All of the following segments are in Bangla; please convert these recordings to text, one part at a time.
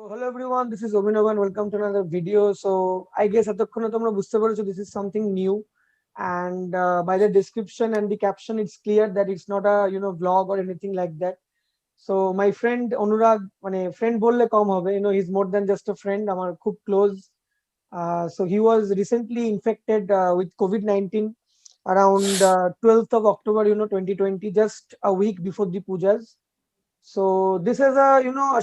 So hello everyone, this is Abhinaba and welcome to another video. So I guess এতক্ষণে তোমরা বুঝতে পেরেছো this is something new, and by the description and the caption it's clear that it's not a vlog or anything like that. So my friend Anurag, মানে friend বললে কম হবে, he's more than just a friend, আমার খুব close. So he was recently infected with COVID-19 around 12th of October 2020, just a week before the pujas. So this is a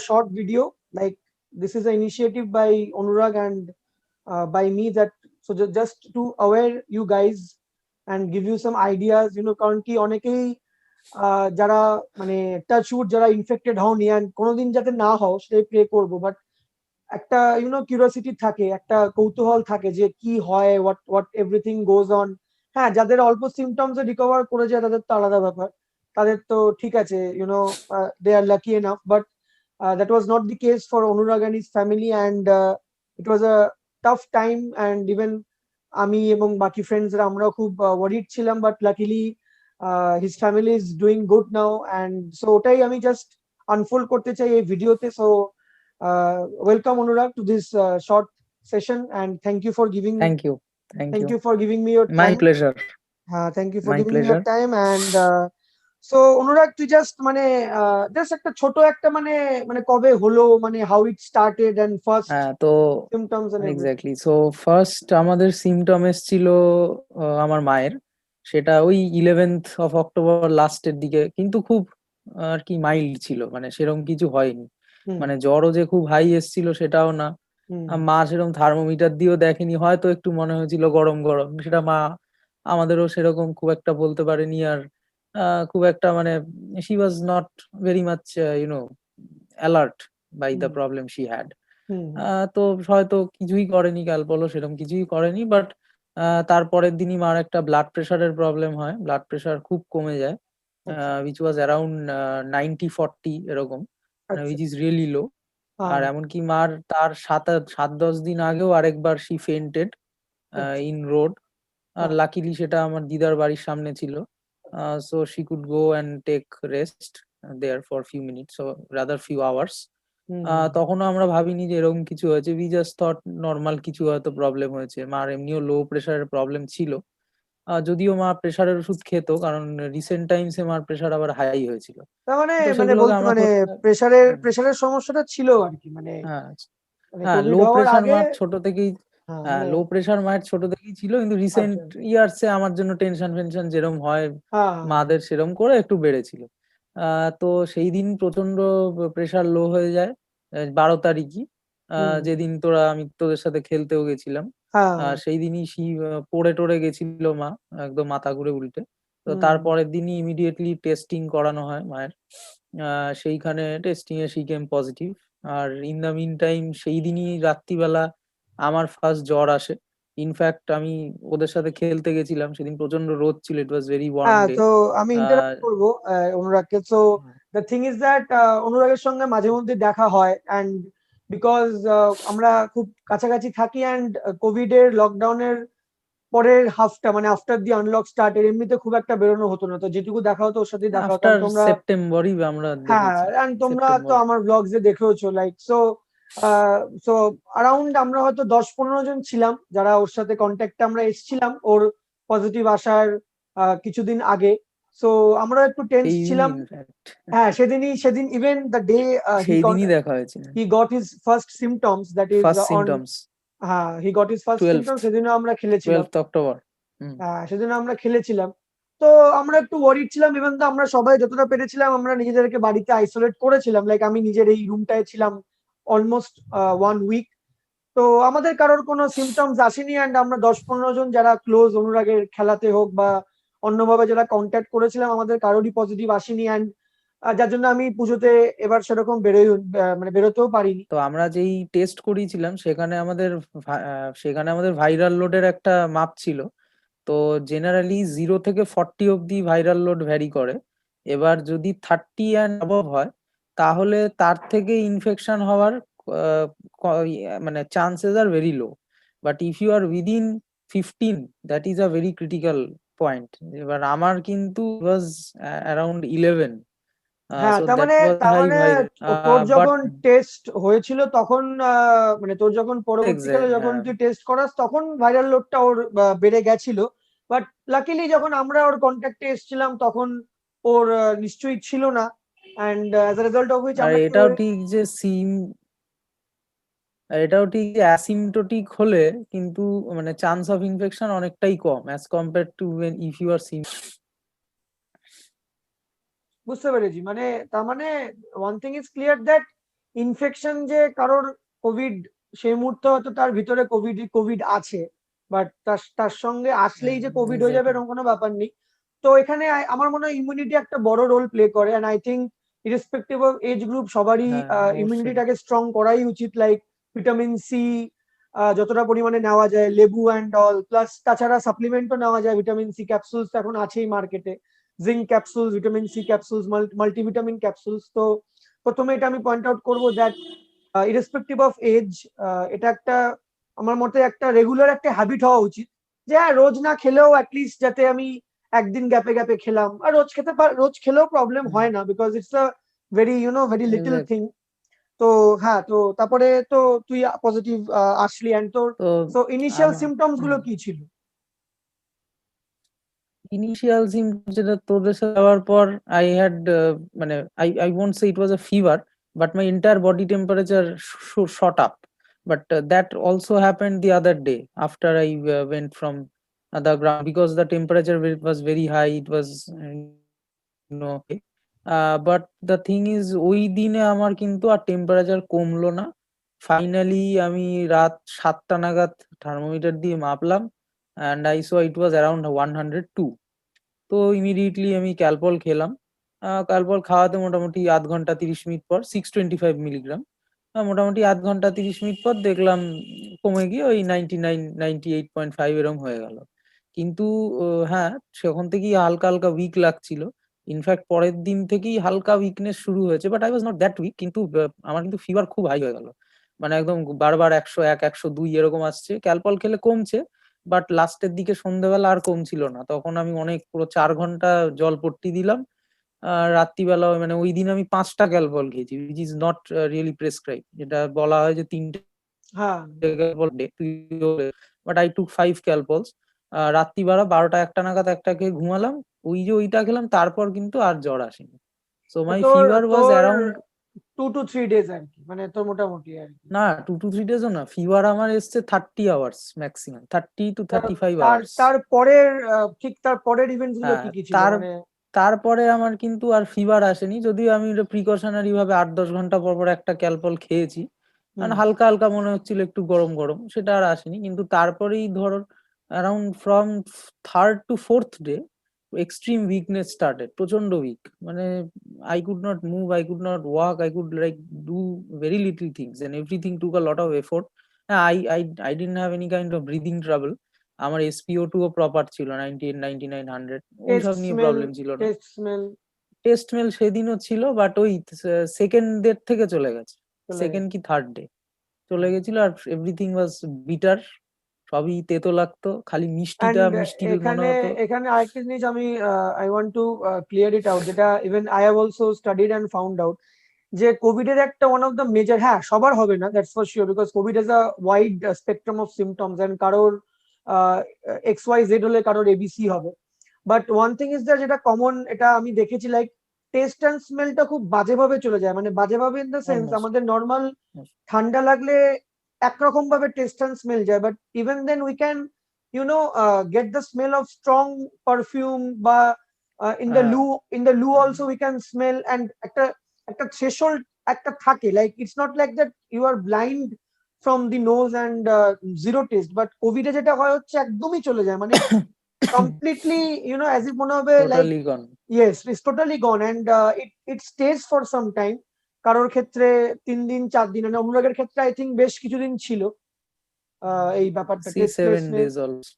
short video. Like, this is an initiative by Anurag and by me, that so just to aware you guys and give you some ideas, কারণ কি অনেকেই যারা মানে টাচ উড যারা ইনফেক্টেড হওনি and কোনোদিন যাতে না হও সেটাই প্রে করবো, বাট একটা কিউরিওসিটি থাকে, একটা কৌতূহল থাকে যে কি হয়, হোয়াট এভরিথিং গোজ অন। হ্যাঁ, যাদের অল্প সিমটমস রিকভার করে যায় তাদের তো আলাদা ব্যাপার, তাদের তো ঠিক আছে, they are lucky enough, but that was not the case for Anurag and his family, and it was a tough time, and even আমি এবং বাকি ফ্রেন্ডসরা আমরাও খুব ওয়ারিড ছিলাম, but luckily his family is doing good now, and so ওটাই আমি জাস্ট আনফোল্ড করতে চাই এই ভিডিওতে। So welcome Anurag to this short session, and thank you for giving Thank you. thank you for giving me your My time. pleasure. Thank you for My giving me your pleasure. time, and so অনুরাগ তুই জাস্ট মানে জাস্ট একটা ছোট একটা মানে মানে কবে হলো, মানে how it started and first তো symptoms and everything. Exactly, so first আমাদের সিমটম এসেছিল আমার মায়ের, সেটা ওই 11th of October লাস্টের দিকে, কিন্তু খুব আর কি মাইল্ড ছিল, মানে সেরকম কিছু হয়নি, মানে জ্বরও যে খুব হাই এসেছিল সেটাও না। মা সেরকম থার্মোমিটার দিয়েও দেখেনি, হয়তো একটু মনে হয়েছিল গরম গরম, সেটা মা আমাদেরও সেরকম খুব একটা বলতে পারেনি। আর খুব একটা মানে she was not very much alert by the problem she had. তো হয়তো কিছুই করেনি, ক্যালপলও সেরকম কিছুই করেনি, বাট তারপরের দিনই মার একটা ব্লাড প্রেশারের প্রবলেম হয়, ব্লাড প্রেশার খুব কমে যায়, which was around 90-40 এরকম, which is really low. আর এমনকি মার তার 7-10 দিন আগেও আরেকবার she fainted in road, আর লাকিলি সেটা আমার দিদার বাড়ির সামনে ছিল, so she could go and take rest there for few minutes, so rather few hours. তখনও আমরা ভাবিনি যে এরকম কিছু হয়েছে, we just thought নর্মাল কিছু হয়তো প্রবলেম হয়েছে। মার এমনিও লো প্রেশারের প্রবলেম ছিল, যদিও মা প্রেশারের ওষুধ খেত, কারণ রিসেন্ট টাইমসে মার প্রেশার আবার হাই হয়েছিল। তার মানে তো মানে সেগুলোকে বলতে আমরা মানে প্রেসারের সমস্যাটা ছিল আর কি, মানে হ্যাঁ মানে হ্যাঁ, কোভিড লো হওয়ার প্রেশার আগে। মার ছোট থেকেই, মানে লো প্রেশার মায়ের ছোট থেকেই ছিল, কিন্তু রিসেন্ট আচ্ছা। ইয়ার্সে আমার জন্য টেনশন ফেনশন যেরকম হয় হ্যাঁ, মাদের সেরকম করে একটু বেড়েছিল। তো সেই দিন প্রচন্ড প্রেশার লো হয়ে যায় 12 তারিখই, যেদিন আমি তোদের সাথে খেলতেও গেছিলাম। হ্যাঁ, সেই দিনই পড়ে টরে গেছিল মা, একদম মাথা ঘুরে উল্টে। তো তারপরের দিনই ইমিডিয়েটলি টেস্টিং করানো হয় মায়ের, সেইখানে টেস্টিং এ শি কেম পজিটিভ। আর ইন দ্য মিন টাইম সেই দিনই রাত্রিবেলা আমার ফার্স্ট জ্বর আসে। ইনফ্যাক্ট আমি ওদের সাথে খেলতে গেছিলাম সেদিন, প্রচন্ড রোদ ছিল, it was very warm day. তো আমি ইন্টারাপ্ট করবো অনুরাগকে। So the thing is that অনুরাগের সঙ্গে মাঝে মধ্যে দেখা হয়, অ্যান্ড বিকজ আমরা খুব কাছাকাছি থাকি, অ্যান্ড কোভিড এর লকডাউনের পরের হাফটা মানে আফটার দি আনলক স্টার্টের এমনিতে খুব একটা বেরোনো হতো না, তো যেটুকু দেখা হতো ওর সাথেই দেখা হতো। আফটার তোমরা সেপ্টেম্বরই আমরা হ্যাঁ, দেখেছি, and তোমরা তো সেপ্টেম্বর। আমার ব্লগস এ দেখেওছো, লাইক সো অ্যারাউন্ড আমরা হয়তো 10-15 জন ছিলাম যারা ওর সাথে কন্ট্যাক্টে আমরা এসেছিলাম ওর পজিটিভ আসার কিছুদিন আগে। সো আমরা একটু টেন্স সেই দিনই ছিলাম। ইনফ্যাক্ট, হ্যাঁ, সেদিন ইভেন দ্য ডে সেই দিনই দেখা হয়েছিল he got his first symptoms, that is first on. Symptoms. হ্যাঁ, he got his first symptoms, 12th সেদিনও আমরা খেলেছিলাম। 12th October. সেদিন আমরা খেলেছিলাম। তো আমরা একটু ওয়ারিড ছিলাম, ইভেন তো আমরা সবাই যতটা পেরেছিলাম আমরা নিজেদেরকে বাড়িতে আইসোলেট করেছিলাম, লাইক আমি নিজের এই রুমটায় ছিলাম অলমোস্ট 1 উইক। তো আমাদের কারোর কোনো সিমটমস আসেনি, অ্যান্ড আমরা 10-15 জন যারা ক্লোজ অনুরাগের খেলাতে হোক বা অন্যভাবে যারা কন্ট্যাক্ট করেছিলাম আমাদের কারোরই পজিটিভ আসেনি, অ্যান্ড যার জন্য আমি পুজোতে এবার সেরকম মানে বেরোতেও পারিনি। তো আমরা যেই টেস্ট করিয়েছিলাম সেখানে আমাদের ভাইরাল লোডের একটা মাপ ছিল। তো জেনারেলি 0 থেকে 40 অব্দি ভাইরাল লোড ভ্যারি করে। এবার যদি 30 অ্যান্ড অ্যাবভ হয় তাহলে তার থেকে ইনফেকশন হওয়ার মানে chances are very low, but if you are within 15 that is a very critical point. এবার আমার কিন্তু ওয়াজ অ্যারাউন্ড 11, হ্যাঁ, So তার that মানে was তার high মানে viral. তোর But যখন টেস্ট হয়েছিল তখন মানে তোর যখন পরবর্তীকালে exactly, যখন তুই টেস্ট করাস তখন ভাইরাল লোডটা ওর বেড়ে গেছিল। বাট লাকিলি যখন আমরা ওর কন্ট্যাক্টে এসেছিলাম তখন ওর নিশ্চয়ই ছিল না, and as a result of which are আমরা একটু এটাও ঠিক যে অ্যাসিমটোটিক হলে কিন্তু মানে চান্স অফ ইনফেকশন অনেকটাই কম as compare to if you are সিম। বুঝতে পেরেছি। মানে তার মানে one thing is clear that infection যে কারোর কোভিড সেই মুহূর্তে হয়তো তার ভিতরে কোভিড আছে, বাট তার তার সঙ্গে আসলেই যে কোভিড হয়ে যাবে এক্স্যাক্টলি। এরকম কোনো ব্যাপার নেই। তো এখানে আমার মনে হয় ইমিউনিটি একটা বড় রোল প্লে করে, and I think irrespective of age group সবারই হ্যাঁ, অবশ্যই। ইমিউনিটিটাকে স্ট্রং করাই উচিত। লাইক ভিটামিন সি যতটা পরিমাণে নেওয়া যায়, লেবু অ্যান্ড অল, প্লাস তাছাড়া সাপ্লিমেন্টও নেওয়া যায়। ভিটামিন সি ক্যাপসুলস এখন আছেই মার্কেটে, zinc capsules, vitamin C capsules, multivitamin capsules. তো প্রথমে এটা আমি পয়েন্ট আউট করবো দ্যাট ইরেসপেক্টিভ অফ এজ এটা একটা আমার মতে একটা রেগুলার একটা হ্যাবিট হওয়া উচিত, যে হ্যাঁ রোজ না খেলেও অ্যাটলিস্ট যাতে আমি একদিন গ্যাপে গ্যাপে খেলাম। আর রোজ খেলেও প্রবলেম হয় না, because it's a very very little exact. Thing. তো হ্যাঁ, তো তারপরে তো তুই পজিটিভ আসলি, অ্যান্ড তোর তো তো ইনিশিয়াল আমার সিমটমস গুলো কি ছিল? ইনিশিয়াল সিমটম যেটা তোদের সাথে যাওয়ার পর আই হ্যাড মানে I won't say it was a fever, but my entire body temperature shot up. But that also happened the other day after I went from the ground because the temperature was very high. It was but the thing is ওই দিনে আমার কিন্তু আর টেম্পারেচার কমলো না। ফাইনালি আমি রাত 7টা নাগাদ থার্মোমিটার দিয়ে মাপলাম, and I saw it was around 102. তো ইমিডিয়েটলি আমি ক্যালপল খেলাম। ক্যালপল খাওয়াতে মোটামুটি আধ ঘন্টা 30 মিনিট পর 625 মিলিগ্রাম, মোটামুটি আধ ঘন্টা 30 মিনিট পর দেখলাম কমে গিয়ে ওই 98.5 এরকম হয়ে গেল। কিন্তু হ্যাঁ, সেখান থেকেই হালকা হালকা উইক লাগছিল। ইনফ্যাক্ট পরের দিন থেকেই হালকা উইকনেস শুরু হয়েছে, but I was not that weak. কিন্তু আমার কিন্তু ফিভার খুব হাই হয়ে গেল, মানে একদম বারবার 101 102 এরকম আসছে। ক্যালপল খেলে কমছে, বাট লাস্টের দিকে সন্ধ্যেবেলা আর কমছিল না। তখন আমি অনেক পুরো 4 ঘন্টা জল পট্টি দিলাম। রাত্রিবেলা মানে ওই দিন আমি 5টা ক্যালপল খেয়েছি, which is not really prescribe. যেটা বলা হয় যে 3টে হ্যাঁ, Calpol day, but I took 5 ক্যালপলস। রাত্রিবেলা 12টা 1টা নাগাদ একটা খেয়ে ঘুমালাম। ওই যে ওইটা খেলাম, তারপর কিন্তু আর জ্বর আসেনি। সো তো মাই তোর ফিভার ওয়াজ তোর অ্যারাউন্ড 2 to 3 days আর কি, মানে তোর মোটামুটি আর কি। না 2 to 3 ডেজও না, ফিভার আমার এসছে 30 আওয়ার্স, ম্যাক্সিমাম 30 to 35 তার আওয়ার্স। তার পরের ঠিক তার পরের ইভেন্টস গুলো হ্যাঁ, কি কি ছিল তার মানে? তারপরে আমার কিন্তু আর ফিভার আসেনি, যদিও আমি প্রিকশনারি ভাবে 8-10 ঘন্টা পর পর একটা ক্যালপল খেয়েছি, হুম। মানে হালকা হালকা মনে হচ্ছিল একটু গরম গরম, সেটা আর আসেনি। কিন্তু তারপরেই ধর around from third to fourth day extreme weakness started, প্রচন্ড উইক। মানে I could not move, I could not walk, I could like do very little things and everything took a lot of effort. I didn't have any kind of breathing trouble. আমার SpO2 ও প্রপার ছিল 98 99 100, টেস্ট ওইসব নিয়ে স্মেল, প্রবলেম ছিল না। টেস্ট স্মেল টেস্ট মেল সেদিনও ছিল, বাট ওই সেকেন্ড ডে থেকে চলে গেছে, চলে সেকেন্ড গেছে। কি থার্ড ডে চলে হুম। গেছিল। আর এভরিথিং ওয়াজ বিটার, সবই তেতো লাগতো, খালি মিষ্টিটা অ্যান্ড মিষ্টি মনে এখানে হতো। এখানে আরেকটা জিনিস আমি I want to clear it out, যেটা even I have also studied and found out, যে কোভিড এর একটা ওয়ান অফ দ্য মেজর, হ্যাঁ সবার হবে না that's for sure, because covid is a wide spectrum of symptoms, and কারোর XYZ হলে কারোর ABC হবে। But one thing is that যেটা কমন, এটা আমি দেখেছি, লাইক টেস্ট অ্যান্ড স্মেলটা খুব বাজেভাবে চলে যায়। মানে বাজেভাবে ইন দ্য সেন্স, অলমোস্ট। আমাদের নর্মাল ঠান্ডা লাগলে একরকম ভাবে টেস্ট অ্যান্ড স্মেল যায়, but even then we can get the smell of strong perfume, বা in the loo also we can smell, and একটা একটা থ্রেশহোল্ড একটা থাকে, like it's not like that you are blind from the nose and zero taste. But কোভিডে যেটা হয় হচ্ছে একদমই চলে যায়, মানে কমপ্লিটলি অ্যাজ ইফ মনে হবে like totally gone. Yes it's totally gone, and it stage for some time. কারোর ক্ষেত্রে 3 দিন 4 দিন, মানে অনুরাগের ক্ষেত্রে আই থিঙ্ক বেশ কিছুদিন ছিল এই ব্যাপারটা, see seven tastelessness. Days almost.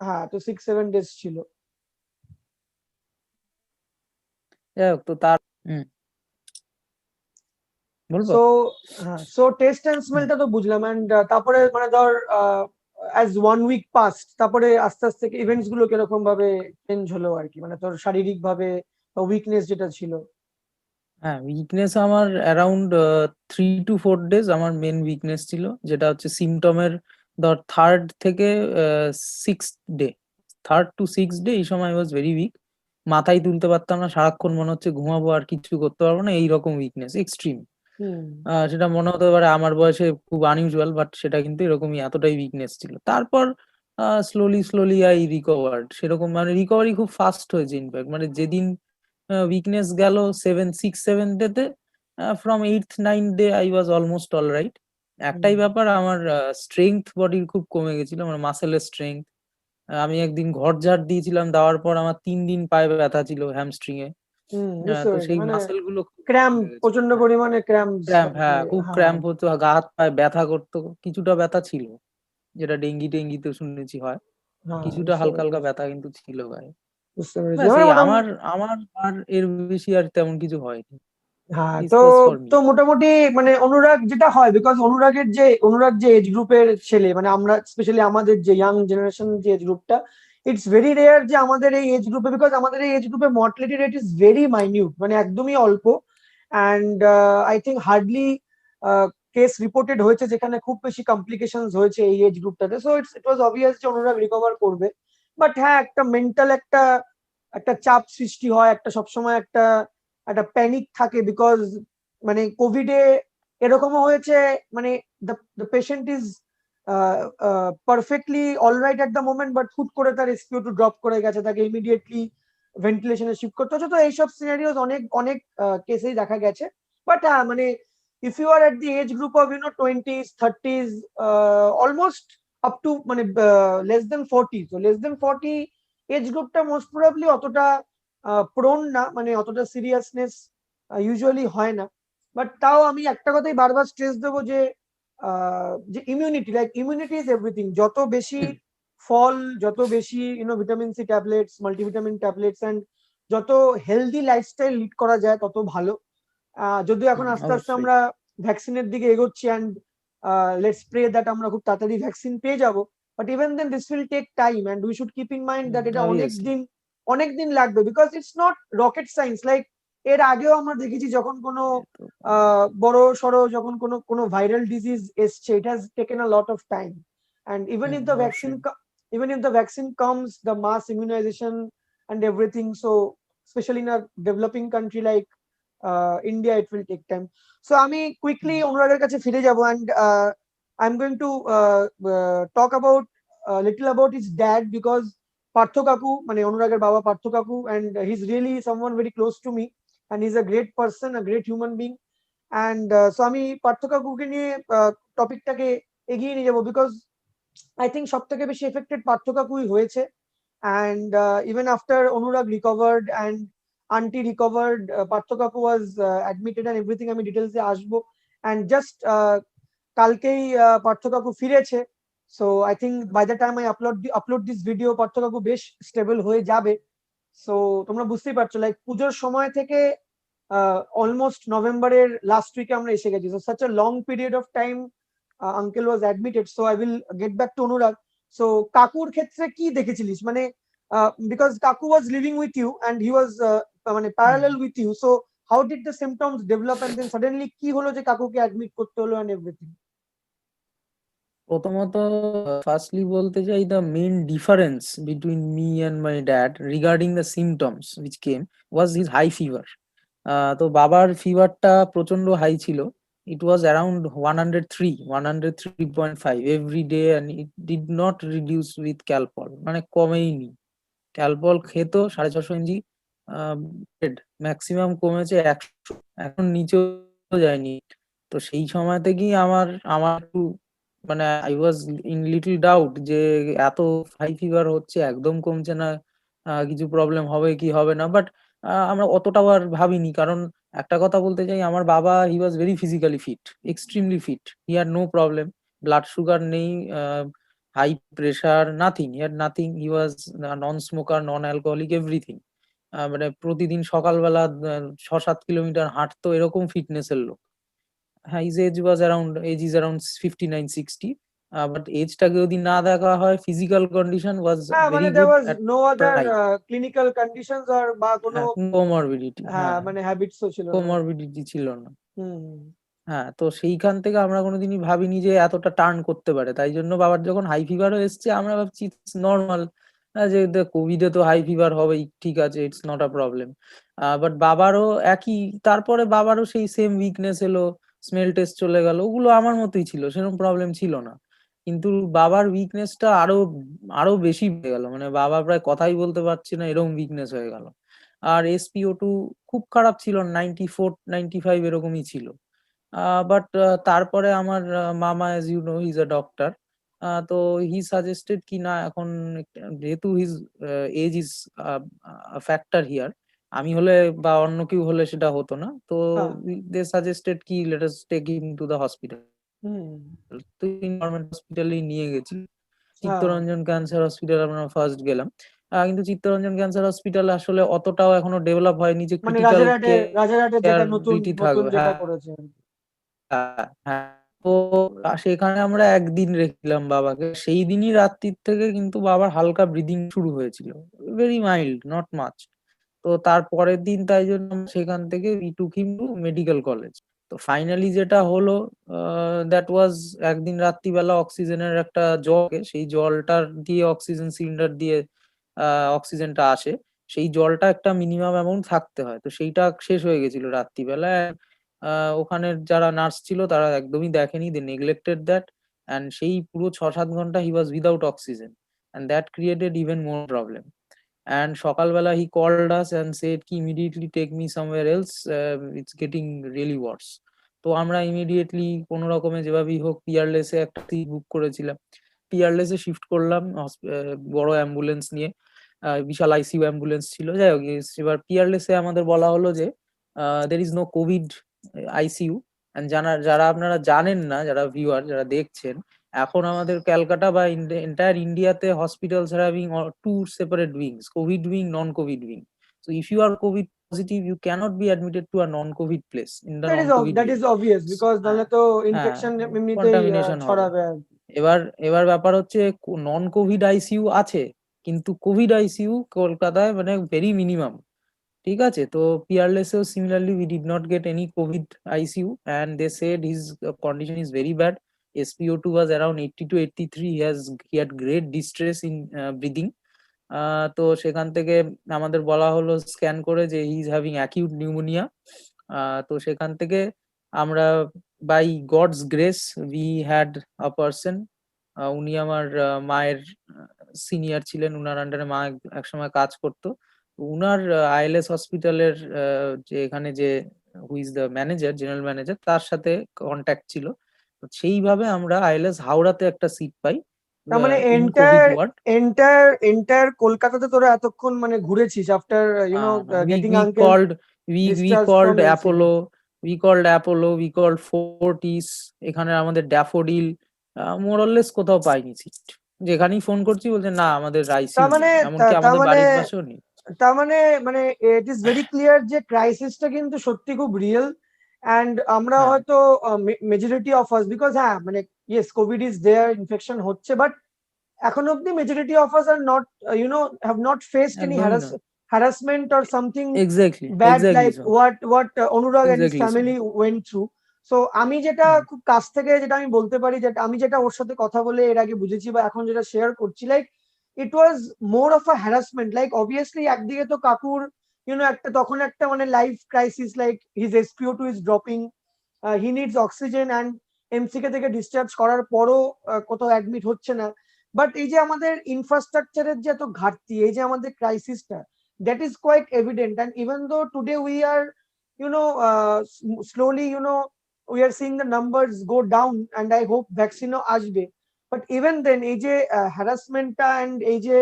হ্যাঁ, তো 6-7 days ছিল। যাই হোক, তো তার বলবো। সো হ্যাঁ, সো টেস্ট অ্যান্ড হুম। স্মেলটা তো বুঝলাম, অ্যান্ড তারপরে মানে ধর অ্যাজ 1 week পাস্ট, তারপরে আস্তে আস্তে ইভেন্টস গুলো কিরকম ভাবে চেঞ্জ হলো আর কি, মানে তোর শারীরিক ভাবে উইকনেস যেটা ছিল? হ্যাঁ, উইকনেস আমার অ্যারাউন্ড 3 to 4 days আমার মেন উইকনেস ছিল, যেটা হচ্ছে সিমটমের ধর থার্ড থেকে 6th day, 3rd to 6th day এই সময় আই ওয়াজ ভেরি উইক। মাথায় তুলতে পারতাম না, সারাক্ষণ মনে হচ্ছে ঘুমাবো আর কিছু করতে পারবো না, এইরকম উইকনেস এক্সট্রিম। হুম সেটা মনে হতে পারে আমার বয়সে খুব আনইউজুয়াল, বাট সেটা কিন্তু এরকমই, এতটাই উইকনেস ছিল। তারপর স্লোলি স্লোলি আই রিকভার্ড, সেরকম মানে রিকভারি খুব ফাস্ট হয়েছে। ইনফ্যাক্ট মানে যেদিন উইকনেস গেল 7 6 7 ডেতে, from 8th 9th day I was almost all right. হুম একটাই ব্যাপার, আমার স্ট্রেংথ বডির খুব কমে গেছিল, মানে মাসেলের স্ট্রেংথ। আমি একদিন ঘর ঝাড় দিয়েছিলাম, দেওয়ার পর আমার 3 দিন পায়ে ব্যথা ছিল, হ্যামস্ট্রিং এ। বুঝতে তো পেরেছি, সেই মানে মাসেল গুলো খুব ক্র্যাম্প, কমে গেছে। প্রচন্ড হ্যাঁ, পরিমাণে ক্র্যাম্পস ক্র্যাম্প, আর কি। হ্যাঁ খুব হ্যাঁ ক্র্যাম্প হতো, গা হাত পায়ে ব্যথা করতো, কিছুটা ব্যথা ছিল, যেটা ডেঙ্গি টেঙ্গিতে শুনেছি হয়। হ্যাঁ কিছুটা বুঝতে হালকা হালকা পেরেছি, ব্যথা কিন্তু ছিল গায়ে। বুঝতে পেরেছি ব্যাস এবার এই আমার মোটামুটি। আমার আর এর বেশি আর তেমন কিছু হয়নি। হ্যাঁ দিস তো ওয়াজ ফর মি। তো মোটামুটি মানে অনুরাগ যেটা হয়, বিকজ অনুরাগ যে এজ গ্রুপের ছেলে, মানে আমরা স্পেশালি আমাদের যে ইয়াং জেনারেশন যে এজ গ্রুপটা, ইটস ভেরি রেয়ার যে আমাদের এই এজ গ্রুপে, বিকজ আমাদের এই এজ গ্রুপে mortality rate is very minute, মানে একদমই অল্প। And I think hardly case reported হয়েছে যেখানে খুব বেশি কমপ্লিকেশন হয়েছে এই এজ গ্রুপটাতে। সো ইট ওয়াজ অবভিয়াস যে অনুরাগ রিকভার করবে। বাট হ্যাঁ, একটা মেন্টাল একটা একটা চাপ সৃষ্টি হয়, একটা সবসময় একটা একটা প্যানিক থাকে, বিকজ মানে কোভিডে এরকমও হয়েছে, মানে the patient is perfectly alright at the moment, but হুট করে তার এসপিও2 ড্রপ করে গেছে, তাকে ইমিডিয়েটলি ভেন্টিলেশনে শিফট করতে হচ্ছে। তো এইসব সিনারিওস অনেক অনেক কেসেই দেখা গেছে। বাট হ্যাঁ, মানে if you are at the age group of 20s 30s, almost up to মানে less than 40, so less than 40 age গ্রুপটা মোস্ট প্রবাবলি অতটা প্রোন না, মানে অতটা সিরিয়াসনেস ইউজুয়ালি হয় না। বাট তাও আমি একটা কথাই বারবার স্ট্রেস দেবো যে যে immunity, like immunity is everything. যত বেশি ফল, যত বেশি vitamin C tablets, multivitamin tablets, and যত হেলদি লাইফস্টাইল লিড করা যায় তত ভালো। যদিও এখন আস্তে আস্তে অবশ্যই। আমরা ভ্যাকসিনের দিকে এগোচ্ছি, অ্যান্ড লেটস প্রে দ্যাট আমরা খুব তাড়াতাড়ি ভ্যাকসিন পেয়ে যাব। But even then this will take time, and we should keep in mind that এটা অনেক অবভিয়াসলি। দিন অনেক দিন লাগবে, because it's not rocket science. Like এর আগেও আমরা দেখেছি যখন কোনো বড় সড়ো যখন কোনো কোনো ভাইরাল ডিজিজ এসছে, it has taken a lot of time. And অবশ্যই। even if the vaccine comes, the mass immunization and everything, so especially in a developing country like India, it will take time. So আমি কুইকলি অনুরাগের কাছে ফিরে যাব, and I'm going to talk about little about his dad, because Partha কাকু, মানে অনুরাগের বাবা পার্থ কাকু, and he's really someone very close to me, and he's a great person, a great human being. And so আমি পার্থ কাকুকে নিয়ে টপিকটাকে এগিয়ে নিয়ে যাবো, বিকজ আই থিঙ্ক সব থেকে বেশি এফেক্টেড পার্থ কাকুই হয়েছে। And even after Anurag recovered and auntie recovered, Partha Kaku was admitted and everything, আমি ডিটেলসে আসবো। and just কালকেই পার্থ কাকু ফিরেছে। So I think by the time I upload this video, Partha কাকু বেশ স্টেবল হয়ে যাবে। সো তোমরা বুঝতেই পারছো, লাইক পুজোর সময় থেকে অলমোস্ট নভেম্বরের লাস্ট উইকে আমরা এসে গেছি। So such a long period of time uncle was admitted. So I will get back to Anurag. So কাকুর ক্ষেত্রে কি দেখেছিলিস, মানে বিকজ কাকু was living with you and he was মানে parallel with you, so how did the symptoms develop, and then suddenly কি হলো যে কাকুকে অ্যাডমিট করতে হলো অ্যান্ড এভরিথিং? প্রথমত ফার্স্টলি বলতে চাই, the main difference between me and my dad regarding the symptoms which came was his high fever. তো বাবার ফিভারটা প্রচন্ড হাই ছিল। It was around 103 every day, and it did not reduce with Calpol, মানে কমেইনি। ক্যালপল খেত 650 mg, ম্যাক্সিমাম কমেছে 100, এখন নিচেও যায়নি। তো সেই সময় থেকেই আমার আমার একটু মানে I was in little doubt যে এত হাই ফিভার হচ্ছে, একদম কমছে না, কিছু প্রবলেম হবে কি হবে না। বাট আমরা অতটাও আর ভাবিনি, কারণ একটা কথা বলতে চাই, আমার বাবা he was very physically fit, extremely fit, he had no problem, blood sugar নেই, high pressure, nothing, he had nothing, he was non smoker, non alcoholic, everything. মানে প্রতিদিন সকালবেলা 6 7 কিলোমিটার হাঁটতো, এরকম ফিটনেসের লোক। হ্যাঁ, his age is around 59 60. But এজটাকে যদি না দেখা হয়, ফিজিক্যাল কন্ডিশন ওয়াজ হ্যাঁ, ভেরি মানে good there was at no other time. clinical conditions or বা কোনো কোমরবিডিটি, হ্যাঁ, মানে হ্যাবিটসও ছিল না। কোমরবিডিটি ছিল না। হুম। হ্যাঁ, তো সেইখান থেকে আমরা কোনোদিনই ভাবিনি যে এতটা টার্ন করতে পারে। তাই জন্য বাবার যখন হাই ফিভারও এসছে, আমরা ভাবছি নর্মাল, যে কোভিডে তো হাই ফিভার হবেই, ঠিক আছে, it's not a problem. But বাবারও একই, তারপরে বাবারও সেই সেম উইকনেস এলো, স্মেল টেস্ট চলে গেল, ওগুলো আমার মতোই ছিল, সেরকম প্রবলেম ছিল না। কিন্তু বাবার উইকনেসটা আরো আরো বেশি হয়ে গেল, মানে বাবা প্রায় কথাই বলতে পারছে না, এরকম উইকনেস হয়ে গেল। আর SpO2 খুব খারাপ ছিল, 94-95 এরকমই ছিল। বাট তারপরে আমার মামা, as you know, he is a doctor, তো হি সাজেস্টেড কি না, এখন যেহেতু his age is factor here, আমি হলে বা অন্য কেউ হলে সেটা হতো না, তো হ্যাঁ। দে সাজেস্টেড কি let us take him to the hospital. হুম। তো গভর্নমেন্ট হসপিটালেই নিয়ে গেছি, হ্যাঁ, চিত্তরঞ্জন ক্যান্সার হসপিটাল আমরা ফার্স্ট গেলাম। কিন্তু চিত্তরঞ্জন ক্যান্সার হসপিটাল আসলে অতটাও এখনো ডেভেলপ হয়নি যে মানে ক্রিটিক্যাল রাজারহাটে যেটা নতুন কেয়ারিটি নতুন থাকবে। যেটা হ্যাঁ, করেছে। হ্যাঁ। তো সেখানে আমরা একদিন রেখেছিলাম বাবাকে, সেই দিনই রাত্রির থেকে কিন্তু বাবার হালকা ব্রিদিং শুরু হয়েছিল, ভেরি মাইল্ড, নট মাচ। তো তার পরের দিন তাই জন্য সেখান থেকে we took him to medical college. তো ফাইনালি যেটা হলো, দ্যাট ওয়াজ, একদিন রাত্রিবেলা অক্সিজেনের একটা জল, সেই জলটার দিয়ে অক্সিজেন সিলিন্ডার দিয়ে অক্সিজেনটা আসে, সেই জলটা একটা মিনিমাম অ্যামাউন্ট থাকতে হয়, তো সেইটা শেষ হয়ে গেছিল রাত্রিবেলা। ওখানের যারা নার্স ছিল তারা একদমই দেখেনি, দে নেগলেক্টেড দ্যাট, অ্যান্ড সেই পুরো 6-7 ঘন্টা he was without oxygen, and that created even more problem. And সকালবেলা he called us and said কি immediately take me somewhere else, it's getting really worse. তো আমরা ইমিডিয়েটলি কোনো রকমে যেভাবেই হোক পিয়ারলেস এ একটা সিট বুক করেছিলাম, পিয়ারলেস এ শিফট করলাম, বড় অ্যাম্বুলেন্স নিয়ে, বিশাল আইসিইউ অ্যাম্বুলেন্স ছিল। যাই হোক, এবার পিয়ারলেস এ আমাদের বলা হলো যে there is no covid ICU. যারা আপনারা জানেন না, যারা ভিউয়ার, যারা দেখছেন, এখন আমাদের ক্যালকাটা বা এন্টায়ার ইন্ডিয়াতে hospitals are having to separate wings, covid wing, non covid wing. So if you are COVID positive, you cannot be admitted to a non-COVID place, in the non-COVID that wing. is obvious because হ্যাঁ, নাহলে তো হ্যাঁ, ইনফেকশন এমনিতেই কন্টামিনেশন হবে। ছড়াবে আর কি। এবার এবার ব্যাপার হচ্ছে, নন কোভিড আইসিইউ আছে, কিন্তু কোভিড আইসিইউ কলকাতায় মানে ভেরি মিনিমাম। ঠিক আছে, তো পিয়ারলেসেও similarly we did not get any COVID ICU, and they said his condition is very bad. SpO2 was around 80 to 83. He had great distress in breathing. তো সেখান থেকে আমাদের বলা হলো স্ক্যান করে যে he is having acute pneumonia. তো সেখান থেকে আমরা, by God's grace, we had a person, উনি আমার মায়ের সিনিয়র ছিলেন, উনার আন্ডারে মা একসময় কাজ করতো। উনার ILS হসপিটালের যে এখানে যে who is the manager, general manager, তার সাথে কন্ট্যাক্ট ছিল। তো সেইভাবে আমরা ILS হাওড়াতে একটা সিট পাই, তার মানে in COVID entire ward. Entire entire কলকাতাতে তোরা এতক্ষণ মানে ঘুরেছিস after We getting we uncle called we discharge from called এমসিকে। Apollo, we called Apollo, we called Fortis, এখানে আমাদের ড্যাফোডিল, মোরলেস কোথাও পাইনি সিট। যেখানেই ফোন করছি বলছে না আমাদের তার আইসিইউ মানে নেই, এমনকি তার আমাদের মানে বাড়ির পাশেও নেই। তার মানে মানে ইট ইজ ভেরি ক্লিয়ার যে ক্রাইসিসটা কিন্তু সত্যি খুব রিয়েল। অ্যান্ড আমরা হ্যাঁ, হয়তো মেজরিটি অফ আস, বিকজ হ্যাঁ মানে yes covid is there, infection হচ্ছে, বাট এখন অব্দি majority of us are not have not faced any একদমই না। harassment or something exactly, bad exactly like so, what Anurag and his exactly so. family went through. So আমি যেটা হুম, খুব কাছ থেকে যেটা আমি বলতে পারি, যেটা আমি যেটা ওর সাথে কথা বলে এর আগে বুঝেছি বা এখন যেটা শেয়ার করছি, like it was more of a harassment. Like obviously একদিকে তো কাকুর একটা তখন একটা মানে life crisis, like his SpO2 is dropping, he needs oxygen, and MCK থেকে ডিসচার্জ করার পরও কোথাও অ্যাডমিট হচ্ছে না। বাট এই যে আমাদের ইনফ্রাস্ট্রাকচারের যে এত ঘাটতি, এই যে আমাদের ক্রাইসিসটা, that is quite evident. And even though today we are slowly we are seeing the numbers go down, and I hope vaccine আসবে, but even then এই যে harassmentটা and এই যে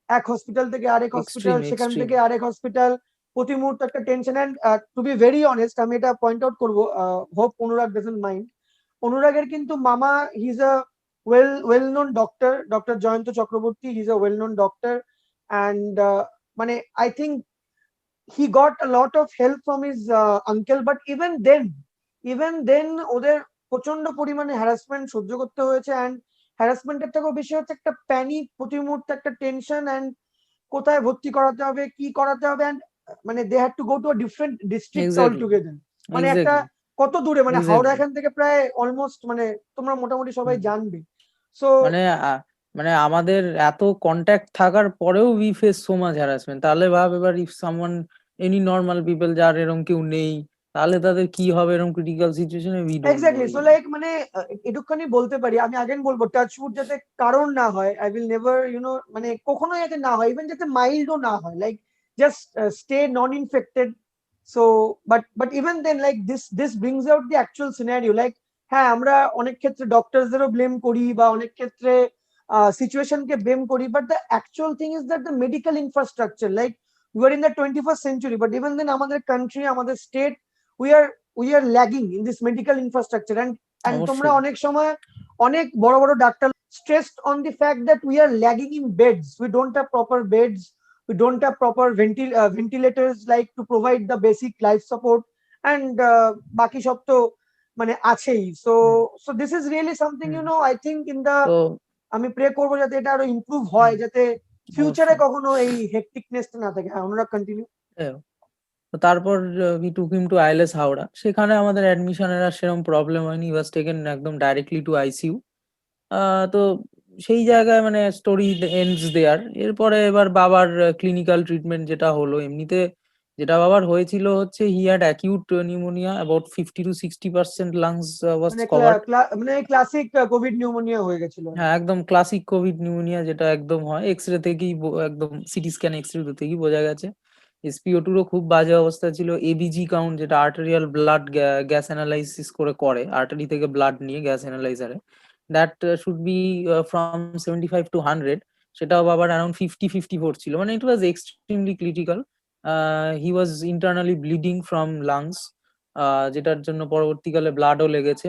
এক হসপিটাল থেকে আরেক হসপিটাল, এক্সট্রিম, সেখান এক্সট্রিম। থেকে আরেক হসপিটাল, প্রতি মুহূর্তে একটা tension. And to be very honest, আমি এটা পয়েন্ট আউট করবো, হোপ অনুরাগ ডাজন্ট মাইন্ড। অনুরাগের কিন্তু মামা, he is a well known doctor, Dr. Jayanta Chakraborty, he is a well known doctor. And মানে I think he got a lot of help from his uncle, but even then ওদের প্রচন্ড পরিমাণে হ্যারাসমেন্ট সহ্য করতে হয়েছে। অ্যান্ড হ্যারাসমেন্টের থেকেও বেশি হচ্ছে একটা প্যানিক, প্রতি মুহূর্তে একটা টেনশন, অ্যান্ড কোথায় ভর্তি করাতে হবে, কি করাতে হবে, অ্যান্ড মানে they had to go to a different district all exactly, together. মানে একটা এক্স্যাক্টলি, কত দূরে, মানে হাওড়া এক্স্যাক্টলি। এখান থেকে প্রায় অলমোস্ট, মানে তোমরা মোটামুটি সবাই জানবে। সো মানে মানে আমাদের এত কন্ট্যাক্ট থাকার পরেও we face so much harassment. তাহলে ভাব এবার if someone, any normal people যার এরকম কেউ নেই, তাহলে তাদের কি হবে এরকম ক্রিটিক্যাল সিচুয়েশনে, we don't know exactly, so really. Like মানে এটুকুখানি বলতে পারি আমি, আগেন বলবো টাচউড যাতে কারণ না হয়, আই উইল নেভার মানে কখনোই যাতে না হয়, ইভেন যাতে মাইল্ডও না হয়, like just stay non infected. So but even then like this brings out the actual scenario, like হ্যাঁ আমরা অনেক ক্ষেত্রে ডক্টরসদেরও ব্লেম করি বা অনেক ক্ষেত্রে সিচুয়েশনকে ব্লেম করি, but the actual thing is that the medical infrastructure, like you are in the 21st century, but even then আমাদের কান্ট্রি, আমাদের state, we are lagging in this medical infrastructure, and তোমরা অবশ্যই। অনেক সময় অনেক বড় বড় doctor stressed on the fact that we are lagging in beds, we don't have proper beds, we don't have proper ventilators, like to provide the basic life support, and বাকি সব তো মানে আছেই। So hmm, so this is really something, hmm. I think in the, তো আমি প্রে করবো যাতে এটা আরো ইমপ্রুভ হুম, হয়, যাতে ফিউচারে অবশ্যই। কখনো এই হেক্টিকনেসটা না থাকে। হ্যাঁ, অনুরাগ কন্টিনিউ। হ্যাঁ, তো তারপর we took him to ILS Howrah. সেখানে আমাদের অ্যাডমিশনের আর সেরকম প্রবলেম হয়নি, ওয়াজ টেকেন একদম ডাইরেক্টলি টু আইসিইউ। তো সেই জায়গায় মানে স্টোরি এন্ডস দেয়ার। এরপরে এবার বাবার ক্লিনিক্যাল ট্রিটমেন্ট যেটা হলো, এমনিতে যেটা বাবার হয়েছিল হচ্ছে he had acute pneumonia, about 50 to 60% lungs was মানে কভার্ড। মানে ক্লাসিক কোভিড নিউমোনিয়া হয়ে গেছিল আর হ্যাঁ, কি। একদম ক্লাসিক কোভিড নিউমোনিয়া, যেটা একদম হয় এক্সরে থেকেই একদম সিটি স্ক্যান এক্সরে থেকেই বোঝা গেছে। এসপিও2 খুব বাজে অবস্থা ছিল। এবিজি কাউন্ট, যেটা আর্টেরিয়াল ব্লাড গ্যাস অ্যানালাইসিস করে আর্টারি থেকে ব্লাড নিয়ে গ্যাস অ্যানালাইজারে, that should be from 75 to 100। সেটাও বাবার অ্যারাউন্ড 50-54 ছিল, মানে it was extremely critical. He was internally bleeding from lungs, যেটার জন্য পরবর্তীকালে ব্লাডও লেগেছে।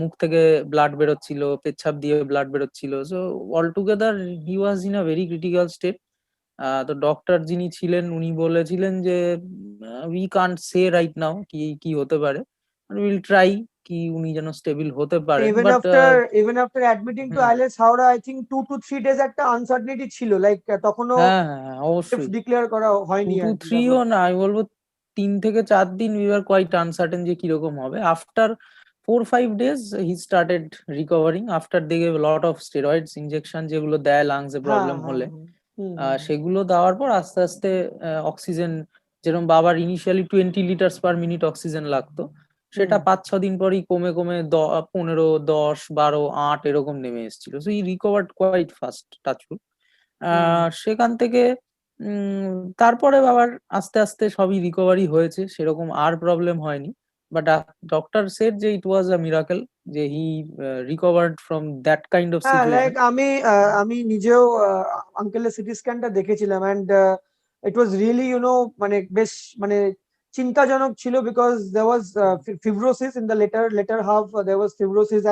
মুখ থেকে ব্লাড বেরোচ্ছিল, পেচ্ছাপ দিয়ে ব্লাড বেরোচ্ছিল। So all together he was in a very critical state. তো ডক্টর যিনি ছিলেন উনি বলেছিলেন যে we can't say right now কি কি হতে পারে, উইল ট্রাই কি উনি যেন স্টেবল হতে পারেন, even but after even after admitting to hmm, ILS Howrah, I think 2 to 3 days একটা আনসার্টেনিটি ছিল, লাইক তখনও হ্যাঁ, হ্যাঁ, হ্যাঁ, অবশ্যই। ডিক্লেয়ার করা টু হয়নি টু আর কি থ্রিও ব্যাপার। না, আমি বলবো 3 থেকে 4 দিন উই আর কোয়াইট আনসার্টেন যে কিরকম হবে। After 4-5 days he started recovering, after they gave lot of steroids injection, যেগুলো দেয় লাংসে হ্যাঁ, প্রবলেম হ্যাঁ, হলে। হ্যাঁ। হুম, হুম, সেগুলো দেওয়ার পর আস্তে আস্তে অক্সিজেন, যেরকম বাবার ইনিশিয়ালি 20 liters/minute অক্সিজেন লাগতো, হুম, সেটা 5-6 দিন পরই কমে কমে 15, 10, 12, 8 এরকম নেমে এসেছিল। সো ই রিকভার্ড কোয়াইট ফাস্ট, টাচউড। হুম, হুম। সেখান থেকে তারপরে আবার আস্তে আস্তে সবই রিকভারি হয়েছে, সেরকম আর প্রবলেম হয়নি। বাট ডক্টর সেড যে ইট ওয়াজ আ মিরাকেল, যে he recovered from that kind of হ্যাঁ, লাইক সিচুয়েশন। আমি নিজেও আঙ্কেলের সিটি স্ক্যানটা দেখেছিলাম, অ্যান্ড ইট ওয়াজ রিয়েলি মানে বেশ মানে চিন্তাজনক ছিল, because there was fibrosis in the later half, there was fibrosis,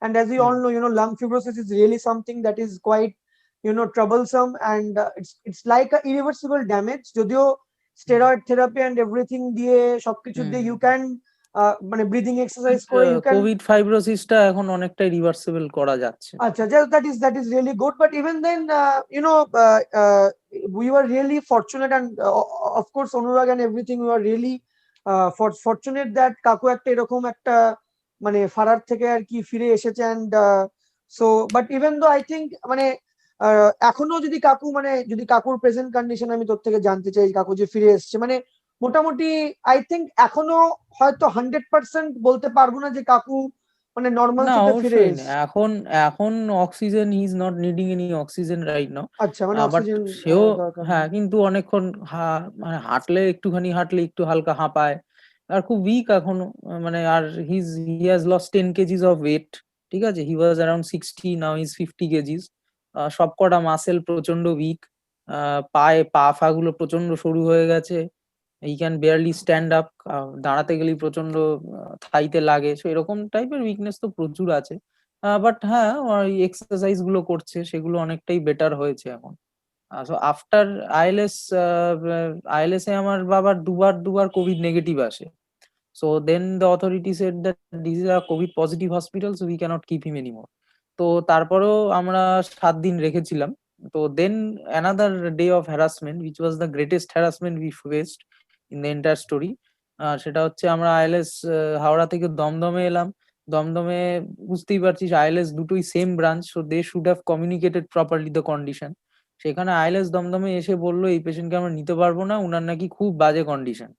and as we all hmm, know, lung fibrosis is really something that is quite troublesome, and it's like a irreversible damage, যদিও হুম, steroid therapy and everything দিয়ে সবকিছু হুম, দিয়ে হুম। you can মানে ব্রিদিং এক্সারসাইজ বাট করে you can, কোভিড ফাইব্রোসিসটা এখন অনেকটাই রিভার্সিবল করা যাচ্ছে। Acha, that is really good. But even then, we were really fortunate, and of course, Anurag and everything, we were really fortunate that কাকু একটা এরকম একটা মানে ফারার থেকে আর কি ফিরে এসেছে, and so but even though I think মানে এখনো যদি কাকুর প্রেজেন্ট কন্ডিশন আমি তোর থেকে জানতে চাই, কাকু যে ফিরে এসেছে, মানে মোটামুটি আই থিঙ্ক এখনো হয়তো 100% বলতে পারবো না যে কাকু মানে নর্মাল না, শেপে ফিরে অবশ্যই না। এসেছে। এখন এখন oxygen, he is not needing any oxygen right now. আচ্ছা, মানে বাট অক্সিজেন সেও, দরকার হ্যাঁ, নেই। কিন্তু অনেকক্ষণ মানে একটুখানি হাঁটলে একটু হালকা হাঁপায়, আর খুব উইক এখনো। মানে আর he has lost 10 kgs of weight. ঠিক আছে, he was around 60, now is 50 kgs. সবকটা মাসেল প্রচন্ড উইক। পা ফা গুলো প্রচন্ড সরু হয়ে গেছে। He can barely stand up. দাঁড়াতে গেলেই প্রচন্ড থাইতে লাগে। সো এরকম টাইপের উইকনেস তো প্রচুর আছে। বাট হ্যাঁ, ওই এক্সারসাইজ গুলো করছে, সেগুলো অনেকটাই বেটার হয়েছে এখন। সো আফটার আইএলএস, আইএলএস এ আমার বাবার দুবার দুবার কোভিড নেগেটিভ আসে। So then the authority said that this is a COVID positive hospital, so we cannot keep him anymore. তো তারপরেও আমরা 7 দিন রেখেছিলাম। তো then another day of harassment which was the greatest harassment we faced in the entire story. সেটা হচ্ছে আমরা আইএলএস হাওড়া থেকে দমদমে এলাম। দমদমে বুঝতেই পারছিস আইএলএস দুটোই same branch, so they should have communicated properly the condition. সেখানে আইএলএস দমদমে এসে বললো এই পেশেন্টকে আমরা নিতে পারবো না, উনার নাকি খুব বাজে কন্ডিশন।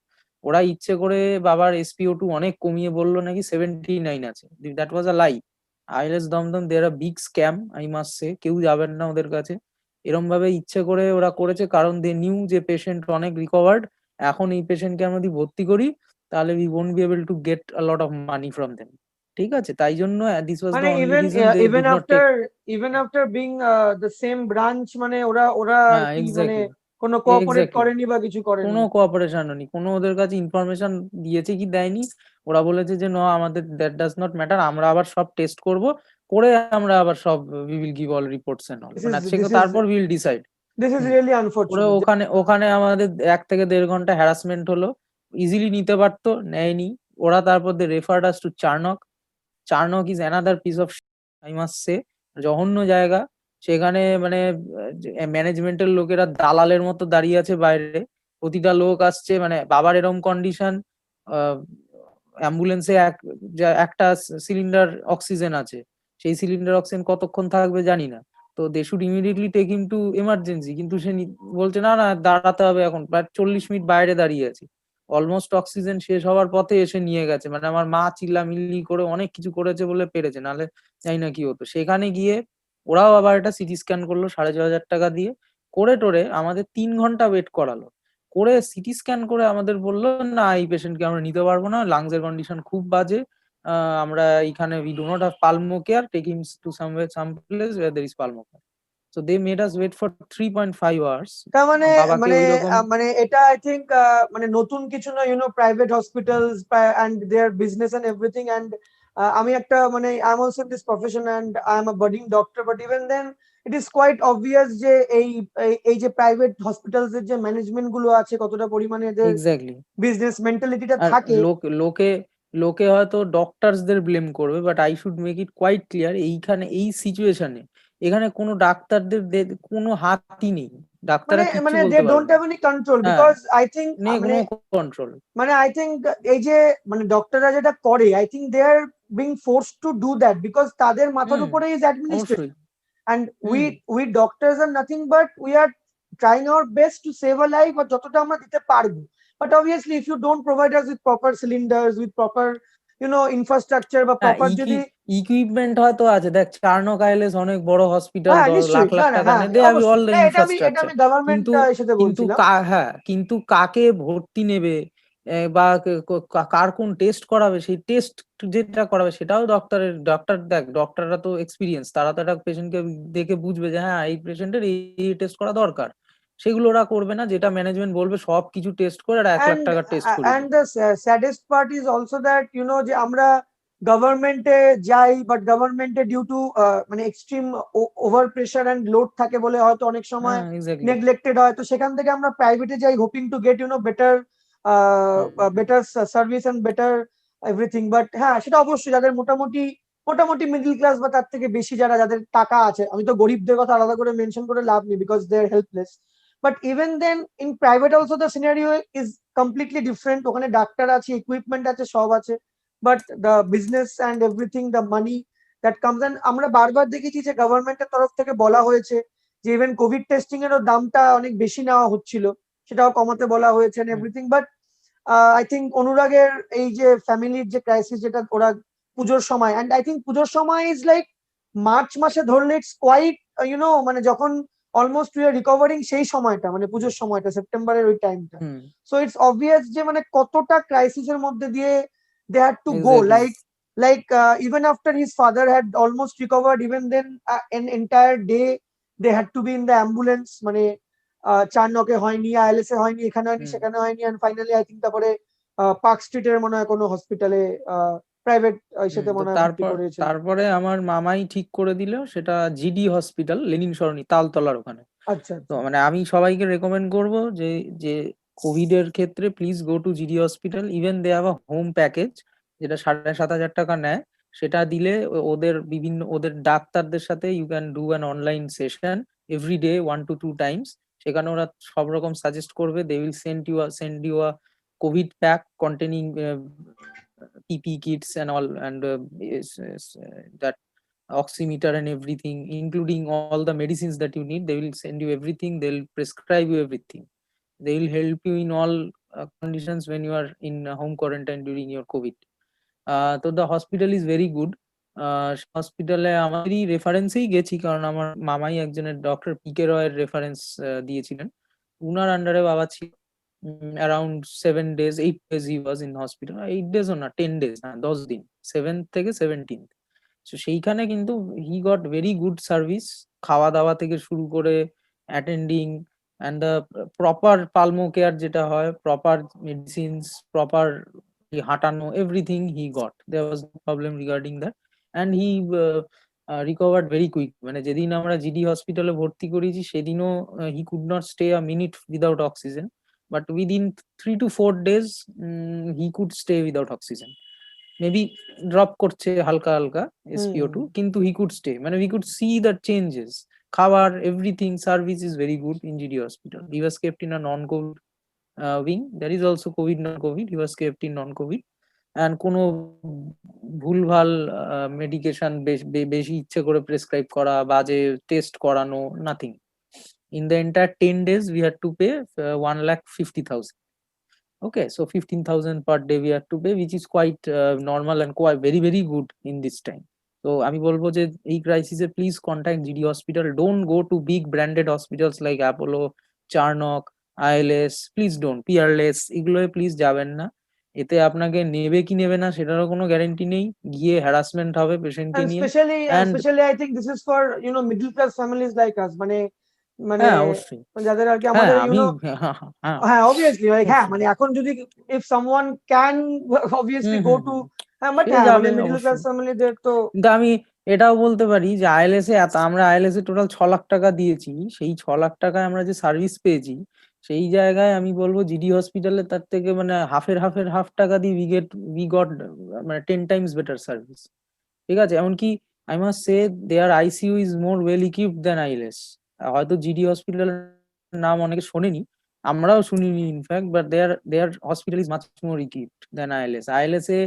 ওরা ইচ্ছে করে বাবার SpO2 অনেক কমিয়ে বললো নাকি 79 আছে। That was a lie. ILS Dumdum they are big scam, I must say, কেউ যাবেন না ওদের কাছে। এরম ভাবে ইচ্ছে করে ওরা করেছে, কারণ দে নিউ যে পেশেন্ট অনেক রিকভার্ড, এখন এই পেশেন্টকে আমরা যদি ভর্তি করি তাহলে we won't be able to get a lot of money from them. ঠিক আছে, তাই জন্য দিস ওয়াজ মানে the only even reason they even did not take. After even after being the same branch, মানে ওরা ওরা আর হ্যাঁ কি মানে এক্স্যাক্টলি, কোনো কোঅপারেট এক্স্যাক্টলি। করেনি বা কিছু কোনো করেনি? কোঅপারেশন নেই, কোনো ওদের কাছে ইনফরমেশন দিয়েছে কি দেয়নি। ওরা বলেছে যে ন আমাদের দ্যাট ডাজ নট ম্যাটার, আমরা আবার সব টেস্ট করব, করে আমরা আবার সব we will give all reports and all, this মানে ইজ সে দিস ইজ তারপর will decide. This is hmm. Really ওরা আনফরচুনেট। ওখানে ওখানে আমাদের 1 থেকে 1.5 ঘন্টা হ্যারাসমেন্ট হলো। ইজিলি নিতে পারতো, নেয়নি। ওরা তারপর they referred us to Charnock. Charnock is another piece of, I must say, জঘন্য জায়গা। সেখানে মানে ম্যানেজমেন্টের লোকেরা দালালের মতো দাঁড়িয়ে আছে বাইরে। প্রতিটা লোক আসছে, মানে বাবার এরম কন্ডিশন, অ্যাম্বুলেন্সে একটা সিলিন্ডার অক্সিজেন আছে, সেই সিলিন্ডার অক্সিজেন কতক্ষণ থাকবে জানি না। তো they should immediately take him to emergency, কিন্তু সে বলছে না না দাঁড়াতে হবে, এখন প্রায় 40 মিনিট বাইরে দাঁড়িয়ে আছি। অলমোস্ট অক্সিজেন শেষ হওয়ার পথে এসে নিয়ে গেছে, মানে আমার মা চিল্লামিল্লি করে অনেক কিছু করেছে বলে পেরেছে, নাহলে জানি না কি হতো। সেখানে গিয়ে ওরাও আবার একটা সিটি স্ক্যান করলো 6,500 টাকা দিয়ে, করে টোরে আমাদের 3 ঘন্টা ওয়েট করালো। করে সিটি স্ক্যান করে আমাদের বললো না এই পেশেন্টকে আমরা নিতে পারবো না, লাংস এর কন্ডিশন খুব বাজে, আমরা এখানে we do not have pulmo care, take him to somewhere some place where there is pulmo care. So they made us wait for 3.5 hours। তার মানে বাবাকে মানে ওইরকম। মানে এটা আই থিঙ্ক মানে নতুন কিছু না, private hospitals and their business and everything. And আমি একটা মানে I am also in this profession and I am a budding doctor, but even then it is quite obvious যে এই এই যে প্রাইভেট হসপিটালস এর যে ম্যানেজমেন্ট গুলো আছে কতটা পরিমাণে এদের এক্স্যাক্টলি। বিজনেস মেন্টালিটিটা আর থাকে। লোকে লোকে হয়তো ডক্টরসদের ব্লেম করবে, but I should make it quite clear, এইখানে এই সিচুয়েশনে এখানে কোনো ডাক্তারদের কোনো হাতই নেই। মানে ডাক্তাররা কিচ্ছু মানে দে বলতে পারবে ডোন্ট না। হ্যাভ এনি কন্ট্রোল হ্যাঁ, বিকজ আই থিঙ্ক নেই মানে কোনো কন্ট্রোল। মানে আই থিঙ্ক এই যে মানে ডক্টররা যেটা করে, I think they are being force to do that because তাদের মাথার হুম, উপরে ইজ অবশ্যই। Administration. and we hmm. we doctors are nothing but we are trying our best to save a life or যতটা আমরা দিতে পারবো। But obviously if you don't provide us with proper cylinders, with proper infrastructure বা হ্যাঁ, proper যদি ইকুইপমেন্ট হয়তো আছে, দেখ চার্নক আইএলএস অনেক বড় হসপিটাল, হ্যাঁ লাখ নিশ্চয়ই, না লাখ না টাকা হ্যাঁ নেয়, দে হ্যাভ অবশ্যই, অল দ্য না এটা আমি ইনফ্রাস্ট্রাকচার। গভর্নমেন্ট কিন্তু সাথে কিন্তু বলছিলাম। হ্যাঁ, কিন্তু কাকে ভর্তি নেবে, বা কার কোন টেস্ট করাবে, সেই টেস্ট যেটা করাবে সেটাও ডক্টর দেখ, ডক্টররা তো এক্সপিরিয়েন্স, তারা তো একটা পেশেন্টকে দেখে বুঝবে যে হ্যাঁ এই পেশেন্টের এই টেস্ট করা দরকার। সেগুলো ওরা করবে না, যেটা ম্যানেজমেন্ট বলবে সব কিছু টেস্ট করে আর 1 লাখ and টাকার টেস্ট করিয়ে and নেবে। the saddest part is also that যে আমরা গভর্নমেন্টে যাই, বাট গভর্নমেন্টে ডিউ টু মানে extreme over pressure and load থাকে বলে হয়তো অনেক সময় হ্যাঁ এক্স্যাক্টলি। নেগলেক্টেড হয়, তো সেখান থেকে আমরা প্রাইভেটে যাই hoping to get better better service and better everything. But হ্যাঁ সেটা অবশ্যই যাদের মোটামুটি মোটামুটি মিডল ক্লাস বা তার থেকে বেশি যাদের টাকা আছে, আমি তো গরিবদের কথা আলাদা করে মেনশন করে লাভ নেই because they are helpless. But even then in private also the scenario is completely different. ওখানে ডাক্তার আছে, ইকুইপমেন্ট আছে, সব আছে, but the business and everything, the money that comes. And আমরা বারবার দেখেছি যে গভর্নমেন্টের তরফ থেকে বলা হয়েছে যে ইভেন কোভিড টেস্টিং এরও দামটা অনেক বেশি নেওয়া হচ্ছিল, সেটাও কমাতে বলা হয়েছে এভরিথিং। বাট আই থিঙ্ক অনুরাগের এই যে ফ্যামিলির যে ক্রাইসিস যেটা ওরা পুজোর সময়, অ্যান্ড আই থিঙ্ক পুজোর সময় ইজ লাইক মার্চ মাসে ধরলে ইটস কোয়াইট মানে যখন অলমোস্ট উই আর রিকভারিং, সেই সময়টা মানে পুজোর সময়টা সেপ্টেম্বরের ওই টাইমটা। হুম। সো ইটস অবভিয়াস যে মানে কতটা ক্রাইসিসের মধ্যে দিয়ে they had to go, exactly. like even after his father had almost recovered, even then an entire day they had to be in the ambulance, মানে চারনকে হয়নি, আইএলএস এ হয়নি, এখানে হয়নি, হুম। সেখানে হয়নি, এন্ড ফাইনালি আই থিঙ্ক তারপরে পার্ক স্ট্রিটের মনে হয় কোনো হসপিটালে প্রাইভেট সাথে তো মনে হয় ভর্তি করিয়েছেন। তারপরে আমার মামাই ঠিক করে দিল, সেটা জিডি হসপিটাল, লেনিন সরণি তালতলার ওখানে। আচ্ছা তো আচ্ছা। মানে আমি সবাইকে রেকমেন্ড করব যে যে কোভিড এর ক্ষেত্রে please go to GD hospital. Even they have a home package যেটা 7,500 টাকা নেয়। সেটা দিলে ওদের ডাক্তারদের সাথে you can do an online session every day 1 to 2 times। সেখানে ওরা সব রকম সাজেস্ট করবে। They will send you a covid pack containing PPE kits and all, and that oximeter and everything, including all the medicines that you need. They will send you everything, they'll prescribe you everything, they will help you in all conditions when you are in home quarantine during your COVID। তো the hospital is very good। হসপিটালে আমারই রেফারেন্সেই গেছি, কারণ আমার মামাই একজনের ডক্টর PK রয়ের রেফারেন্স দিয়েছিলেন। উনার আন্ডারে বাবা ছিল around 7 days 8 days he was in hospital. 8 days ও না, 10 days, হ্যাঁ 10 দিন, 7 থেকে 17। তো সেইখানে কিন্তু he got very good service, খাওয়া দাওয়া থেকে শুরু করে attending and the proper pulmo care যেটা হয়, প্রপার মেডিসিনস, প্রপার হাঁটানো, everything he got. There was no problem regarding that, and he recovered very quick. মানে যেদিন আমরা GD হসপিটালে ভর্তি করেছি সেদিনও he could not stay a minute without oxygen, but within 3 to 4 days he could stay without oxygen. Maybe drop করছে হালকা হালকা SpO2, কিন্তু হি কুড স্টে, মানে we could see the changes. খাবার, everything, service is very good in GD hospital. He was kept in a non COVID wing, there is also COVID non COVID, he was kept in non COVID। and কোনো ভুলভাল মেডিকেশন বেশি ইচ্ছে করে প্রেসক্রাইব করা, বাজে টেস্ট করানো, nothing. in the entire 10 days we had to pay 1,50,000। okay, so 15,000 per day we have to pay, which is quite normal and quite very good in this time। তো আমি বলবো যে এই ক্রাইসিসে please contact GD hospital, don't go to big branded hospitals like Apollo, Charnock, ILS, please don't, Peerless, এগুলোয় প্লিজ যাবেন না। এতে আপনাকে নেবে কি নেবে না সেটারও কোনো গ্যারান্টি নেই, গিয়ে হ্যারাসমেন্ট হবে পেশেন্টকে And নিয়ে। especially I think this is for middle class families like us, মানে মানে হ্যাঁ অবশ্যই, যাদের আর কি হ্যাঁ আমাদের আমি হ্যাঁ হ্যাঁ হ্যাঁ obviously like হ্যাঁ অবশ্যই। মানে এখন যদি if someone can obviously go to হুম, হ্যাঁ but সে হ্যাঁ মানে যাবে মিডল ক্লাস অবশ্যই। ফ্যামিলিদের তো কিন্তু আমি এটাও বলতে পারি যে আমরা আইএলএস এ টোটাল 6 লাখ টাকা দিয়েছি, সেই 6 লাখ টাকায় আমরা যে সার্ভিস পেয়েছি, সেই জায়গায় আমি বলবো GD হসপিটালে তার থেকে মানে হাফ টাকা দিয়ে উই গট মানে 10 times বেটার সার্ভিস। ঠিক আছে, এমনকি I must say their ICU is more well equipped than ILS. হয়তো GD হসপিটালের নাম অনেকে শোনেনি, আমরাও শুনিনি in fact, but their hospital is much more equipped than ILS. ILS এ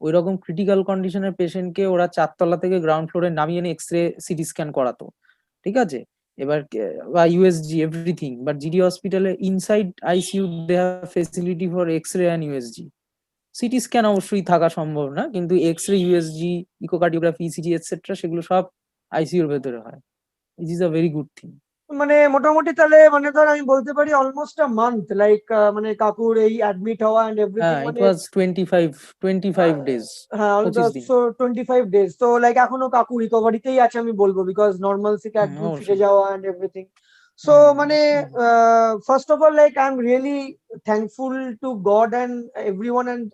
ওই রকম ক্রিটিক্যাল কন্ডিশনের পেশেন্টকে ওরা 4 তলা থেকে গ্রাউন্ড ফ্লোরে নামিয়ে এনে এক্সরে সিটি স্ক্যান করাতো, ঠিক আছে, এবার বা USG এভরিথিং। বাট GD হসপিটালে inside ICU they have facility for x-ray and USG। CT scan অবশ্যই থাকা সম্ভব না, কিন্তু x-ray, USG, echocardiography, ECG etcetera সেগুলো সব ICUর ভেতরে হয়। It is a very good thing. মানে মোটামুটি তাহলে মানে ধর আমি বলতে পারি অলমোস্ট আ মান্থ লাইক মানে কাকুর এই অ্যাডমিট হওয়া এন্ড এভরিথিং হ্যাঁ, ইট মানে ওয়াজ 25 days, হ্যাঁ 25 দিন। 25 days তো লাইক এখনো কাকু রিকভারিতেই আছে আমি বলবো বিকজ নর্মালসিতে একদম ফিরে অবশ্যই। যাওয়া এন্ড এভরিথিং। সো হুম, মানে hmm, first of all like I am really thankful to God and everyone and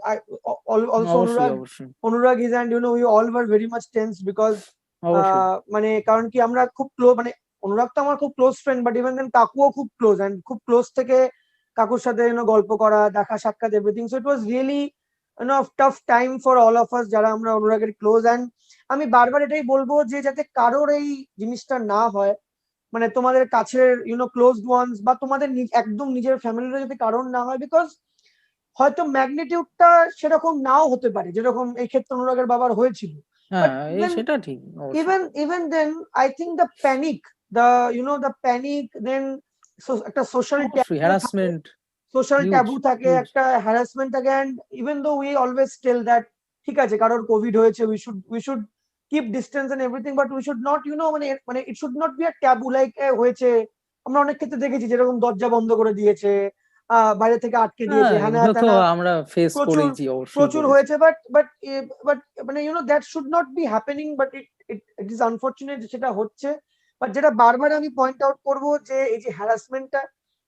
also অবশ্যই Anurag অবশ্যই Anurag is and we all were very much tense because অবশ্যই। মানে কারণ কি আমরা খুব ক্লোজ মানে অনুরাগ তো আমার খুব close friend but even then কাকুও খুব ক্লোজ এন্ড খুব ক্লোজ থেকে কাকুর সাথে গল্প করা, দেখা সাক্ষাৎ everything. So it was really tough time for all of us যারা আমরা অনুরাগের ক্লোজ। এন্ড আমি বারবার এটাই বলবো যে যাতে কারোর এই জিনিসটা না হয়, মানে তোমাদের কাছের ক্লোজড ওয়ান্স বা তোমাদের একদম নিজের ফ্যামিলির যদি কারণ না হয়, বিকজ হয়তো ম্যাগনিটিউডটা সেরকম নাও হতে পারে যেরকম এই ক্ষেত্রে অনুরাগের বাবার হয়েছিল। বাট হ্যাঁ ইভেন সেটা ঠিক অবশ্যই। even then I think the panic, the panic then একটা সোশ্যাল অবশ্যই ট্যাবু থাকে, হ্যারাসমেন্ট সোশ্যাল হিউজ ট্যাবু থাকে, হিউজ। একটা হ্যারাসমেন্ট থাকে। And even though we always tell that ঠিক আছে কারোর কোভিড হয়েছে we should keep distance and everything, but we should not মানে মানে it should not be a taboo like হয়েছে। আমরা অনেক ক্ষেত্রে দেখেছি যেরকম দরজা বন্ধ করে দিয়েছে, বাইরে থেকে আটকে দিয়েছে, হ্যাঁ হ্যানা এগুলো তো ত্যানা আমরা ফেস প্রচুর করেছি, অবশ্যই প্রচুর করেছি। হয়েছে। বাট মানে that should not be happening, but it is unfortunate সেটা হচ্ছে। বাট যেটা বারবার আমি পয়েন্ট আউট করবো যে এই যে হ্যারাসমেন্টটা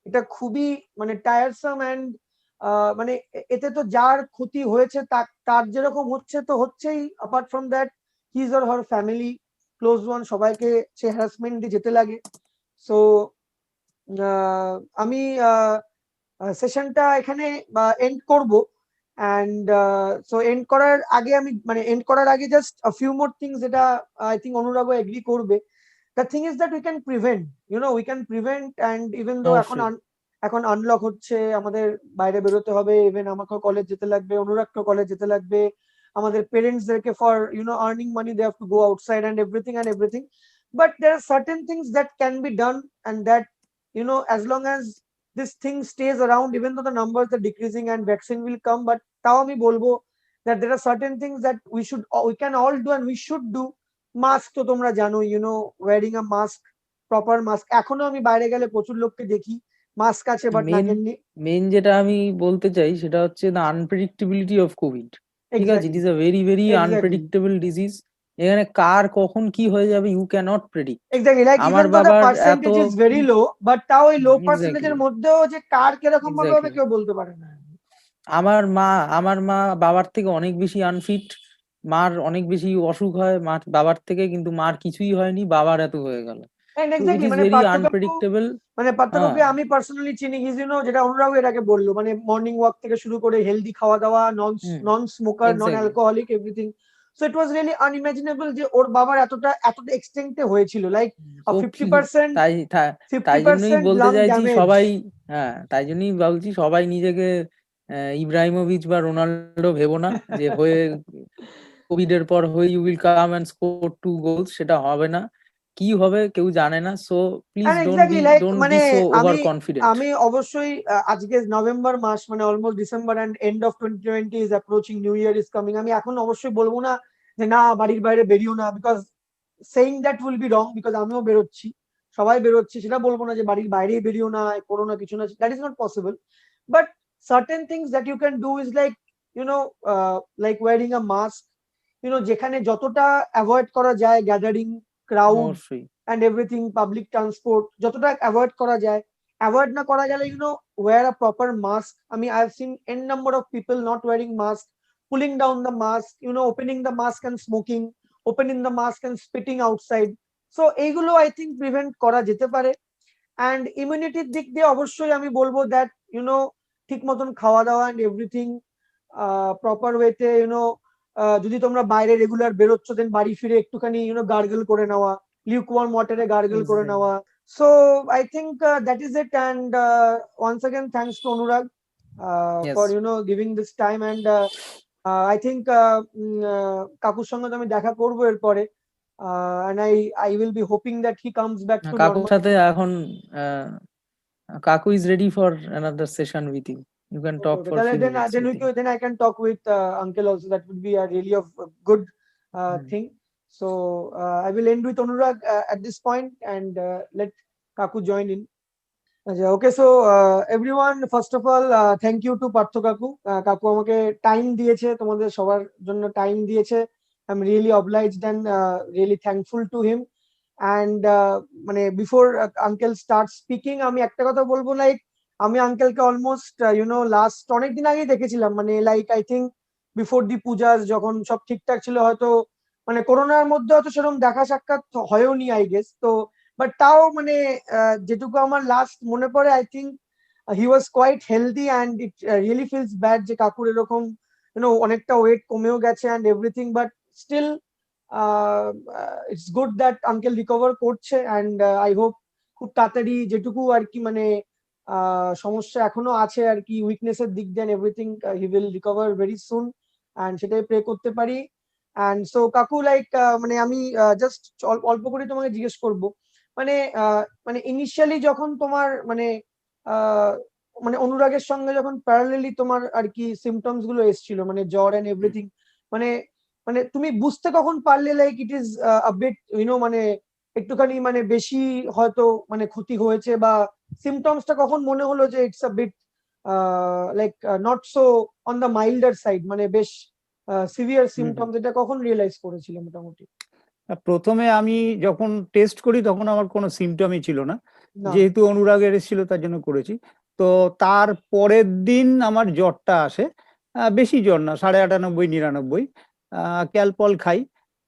এটা খুবই মানে টায়ারসাম অ্যান্ড মানে এতে তো যার ক্ষতি হয়েছে তার যেরকম হচ্ছে তো হচ্ছেই, apart from that his or her family close one সবাইকে সে হ্যারাসমেন্ট দিয়ে যেতে লাগে। সো আমি সেশনটা এখানে এন্ড করব। অ্যান্ড সো এন্ড করার আগে আমি মানে এন্ড করার আগে just a few more things যেটা আই থিঙ্ক অনুরাগও এগ্রি করবে। The thing is that we can prevent, we can prevent. And even though এখন অবশ্যই। এখন আনলক হচ্ছে, আমাদের বাইরে বেরোতে হবে, ইভেন আমাকেও কলেজ যেতে লাগবে, অনুরাগকেও কলেজ যেতে লাগবে, আমাদের পেরেন্টসদেরকে for earning money they have to go outside and everything. But there are certain things that can be done, and that as long as this thing stays around, even though the numbers are decreasing and vaccine will come, but তাও আমি বলবো that there are certain things that we can all do and we should do. Mask তো তোমরা জানো, wiring a mask, proper mask. এখনো আমি বাইরে গেলে প্রচুর লোককে দেখি মাস্ক আছে বাট মেন নাকের নি। মেন যেটা আমি বলতে চাই সেটা হচ্ছে দ্য আনপ্রেডিক্টেবিলিটি অফ কোভিড। ঠিক আছে, it exactly, is a very very exactly, unpredictable disease. এখানে কার কখন কি হয়ে যাবে you can't predict. Exactly, like আমার ইভেন দো দ্য বাবার এত percentage is very low, but তাও ওই লো এক্স্যাক্টলি পার্সেন্টেজের মধ্যেও যে কার কিরকম ভাবে হবে এক্স্যাক্টলি কেউ বলতে পারে না। আমার মা আমার মা বাবার থেকে অনেক বেশি আনফিট, মার অনেক বেশি অসুখ হয় মার বাবার থেকে, কিন্তু মার কিছুই হয়নি, বাবার এত হয়ে গেল। হ্যাঁ, তো ইট এক্স্যাক্টলি, ইজ মানে ভেরি পার্থ কাকু, আনপ্রেডিক্টেবল। মানে পার্থ হ্যাঁ, কাকুকে আমি পার্সোনালি চিনি। যেটা অনুরাগ এর আগে বললো, মানে মর্নিং ওয়াক থেকে শুরু করে হেলদি খাওয়া দাওয়া, non hmm, non smoker, non exactly. Alcoholic, everything. So it was really unimaginable যে ওর বাবার এতটা এক্সটেন্টে হয়েছিল, লাইক তো ফিফটি কি, পার্সেন্ট তাই ফিফটি তাই জন্যই পার্সেন্ট বলতে লাং চাইছি ড্যামেজ। সবাই, হ্যাঁ তাই জন্যই বলছি সবাই নিজেকে ইব্রাহিমোভিচ বা রোনাল্ডো ভেবো না, যে হয়ে কোভিড এর পর হয়ে you will come and score 2 goals, সেটা হবে না। কি হবে কেউ জানে না, সো প্লিজ হ্যাঁ, এক্স্যাক্টলি, লাইক ডোন্ট বি মানে সো ওভার আমি কনফিডেন্ট। আমি অবশ্যই আজকে নভেম্বর মাস, মানে almost December and end of 2020 is approaching, new year is coming. আমি এখন অবশ্যই বলবো না যে না বাড়ির বাইরে বেরিও না, because saying that will be wrong, because আমিও বেরোচ্ছি, সবাই বেরোচ্ছে, সেটা বলবো না যে বাড়ির বাইরেই বেরিও না, করো না, কিছু না, that is not possible. But certain things that you can do is like you know like wearing a mask, যেখানে যতটা অ্যাভয়েড করা যায় গ্যাদারিং, ক্রাউড অবশ্যই। অ্যান্ড এভরিথিং, পাবলিক ট্রান্সপোর্ট যতটা অ্যাভয়েড করা যায়। অ্যাভয়েড না করা গেলে wear a proper mask. I mean, I've seen n number of people not wearing mask, pulling down the mask, opening the mask and smoking, opening the mask and spitting outside. So এইগুলো I think prevent করা যেতে পারে। অ্যান্ড ইমিউনিটির দিক দিয়ে অবশ্যই আমি বলবো দ্যাট ঠিক মতন খাওয়া দাওয়া অ্যান্ড এভরিথিং প্রপার ওয়েতে, যদি তোমরা বাইরে রেগুলার বেরোচ্ছ দেন বাড়ি ফিরে একটুখানি গার্গল করে নেওয়া, লিউকওয়ার্ম ওয়াটারে গার্গল করে এক্স্যাক্টলি। নেওয়া। So I think that is it. And once again thanks to Anurag yes. for giving this time. And I think কাকুর সঙ্গে তো আমি দেখা করবো এরপরে, and I will be hoping that he comes back to কাকুর সাথে normality. এখন কাকু is ready for another session with you, you can Okay, talk okay. For few Then, minutes with him. then I can talk with uncle also. That would be a really of a good thing. So I will end with Anurag at this point and let Kaku join in. আচ্ছা, okay, so everyone, first of all, thank you to Partha কাকু। কাকু আমাকে টাইম দিয়েছে, তোমাদের সবার জন্য টাইম দিয়েছে। I'm really obliged and really thankful to him. And মানে before uncle starts speaking, আমি একটা কথা বলবো, লাইক আমি আঙ্কেলকে অলমোস্ট লাস্ট অনেকদিন আগেই দেখেছিলাম, মানে like I think before the Puja's, যখন সব ঠিকঠাক ছিল, হয়তো মানে করোনার মধ্যে হয়তো সেরকম দেখা সাক্ষাৎ হয়ওনি আই গেস। তো বাট তাও মানে যেটুকু আমার লাস্ট মনে পড়ে, I think he was quite healthy and it really feels bad যে কাকুর এরকম অনেকটা ওয়েট কমেও গেছে and everything. But still it's good that uncle recover করছে। অ্যান্ড আই হোপ খুব তাড়াতাড়ি যেটুকু আর কি মানে সমস্যা এখনো আছে আর কি, উইকনেসের দিক দিয়ে everything, he will recover very soon. And সেটাই প্রে করতে পারি। অ্যান্ড সো কাকু, লাইক মানে আমি জাস্ট অল্প করে তোমাকে জিজ্ঞেস করব, মানে মানে ইনিশিয়ালি যখন তোমার মানে আহ, মানে অনুরাগের সঙ্গে যখন প্যারালেলি তোমার আর কি সিমটমস গুলো এসেছিল, মানে জ্বর এন্ড এভরিথিং, মানে মানে তুমি বুঝতে কখন পারলে like it is a bit মানে একটুখানি মানে বেশি হয়তো মানে ক্ষতি হয়েছে, বা সিমটমসটা কখন মনে হলো যে it's a bit like not so on the milder side, মানে বেশ সিভিয়ার সিমটমস, এটা কখন রিয়েলাইজ করেছিল মোটামুটি? প্রথমে আমি যখন টেস্ট করি তখন আমার কোনো সিমটমই ছিল না, না। যেহেতু অনুরাগের এসেছিল তার জন্য করেছি। তো তার পরের দিন আমার জ্বরটা আসে, বেশি জ্বর না, 98, 99। ক্যালপল খাই,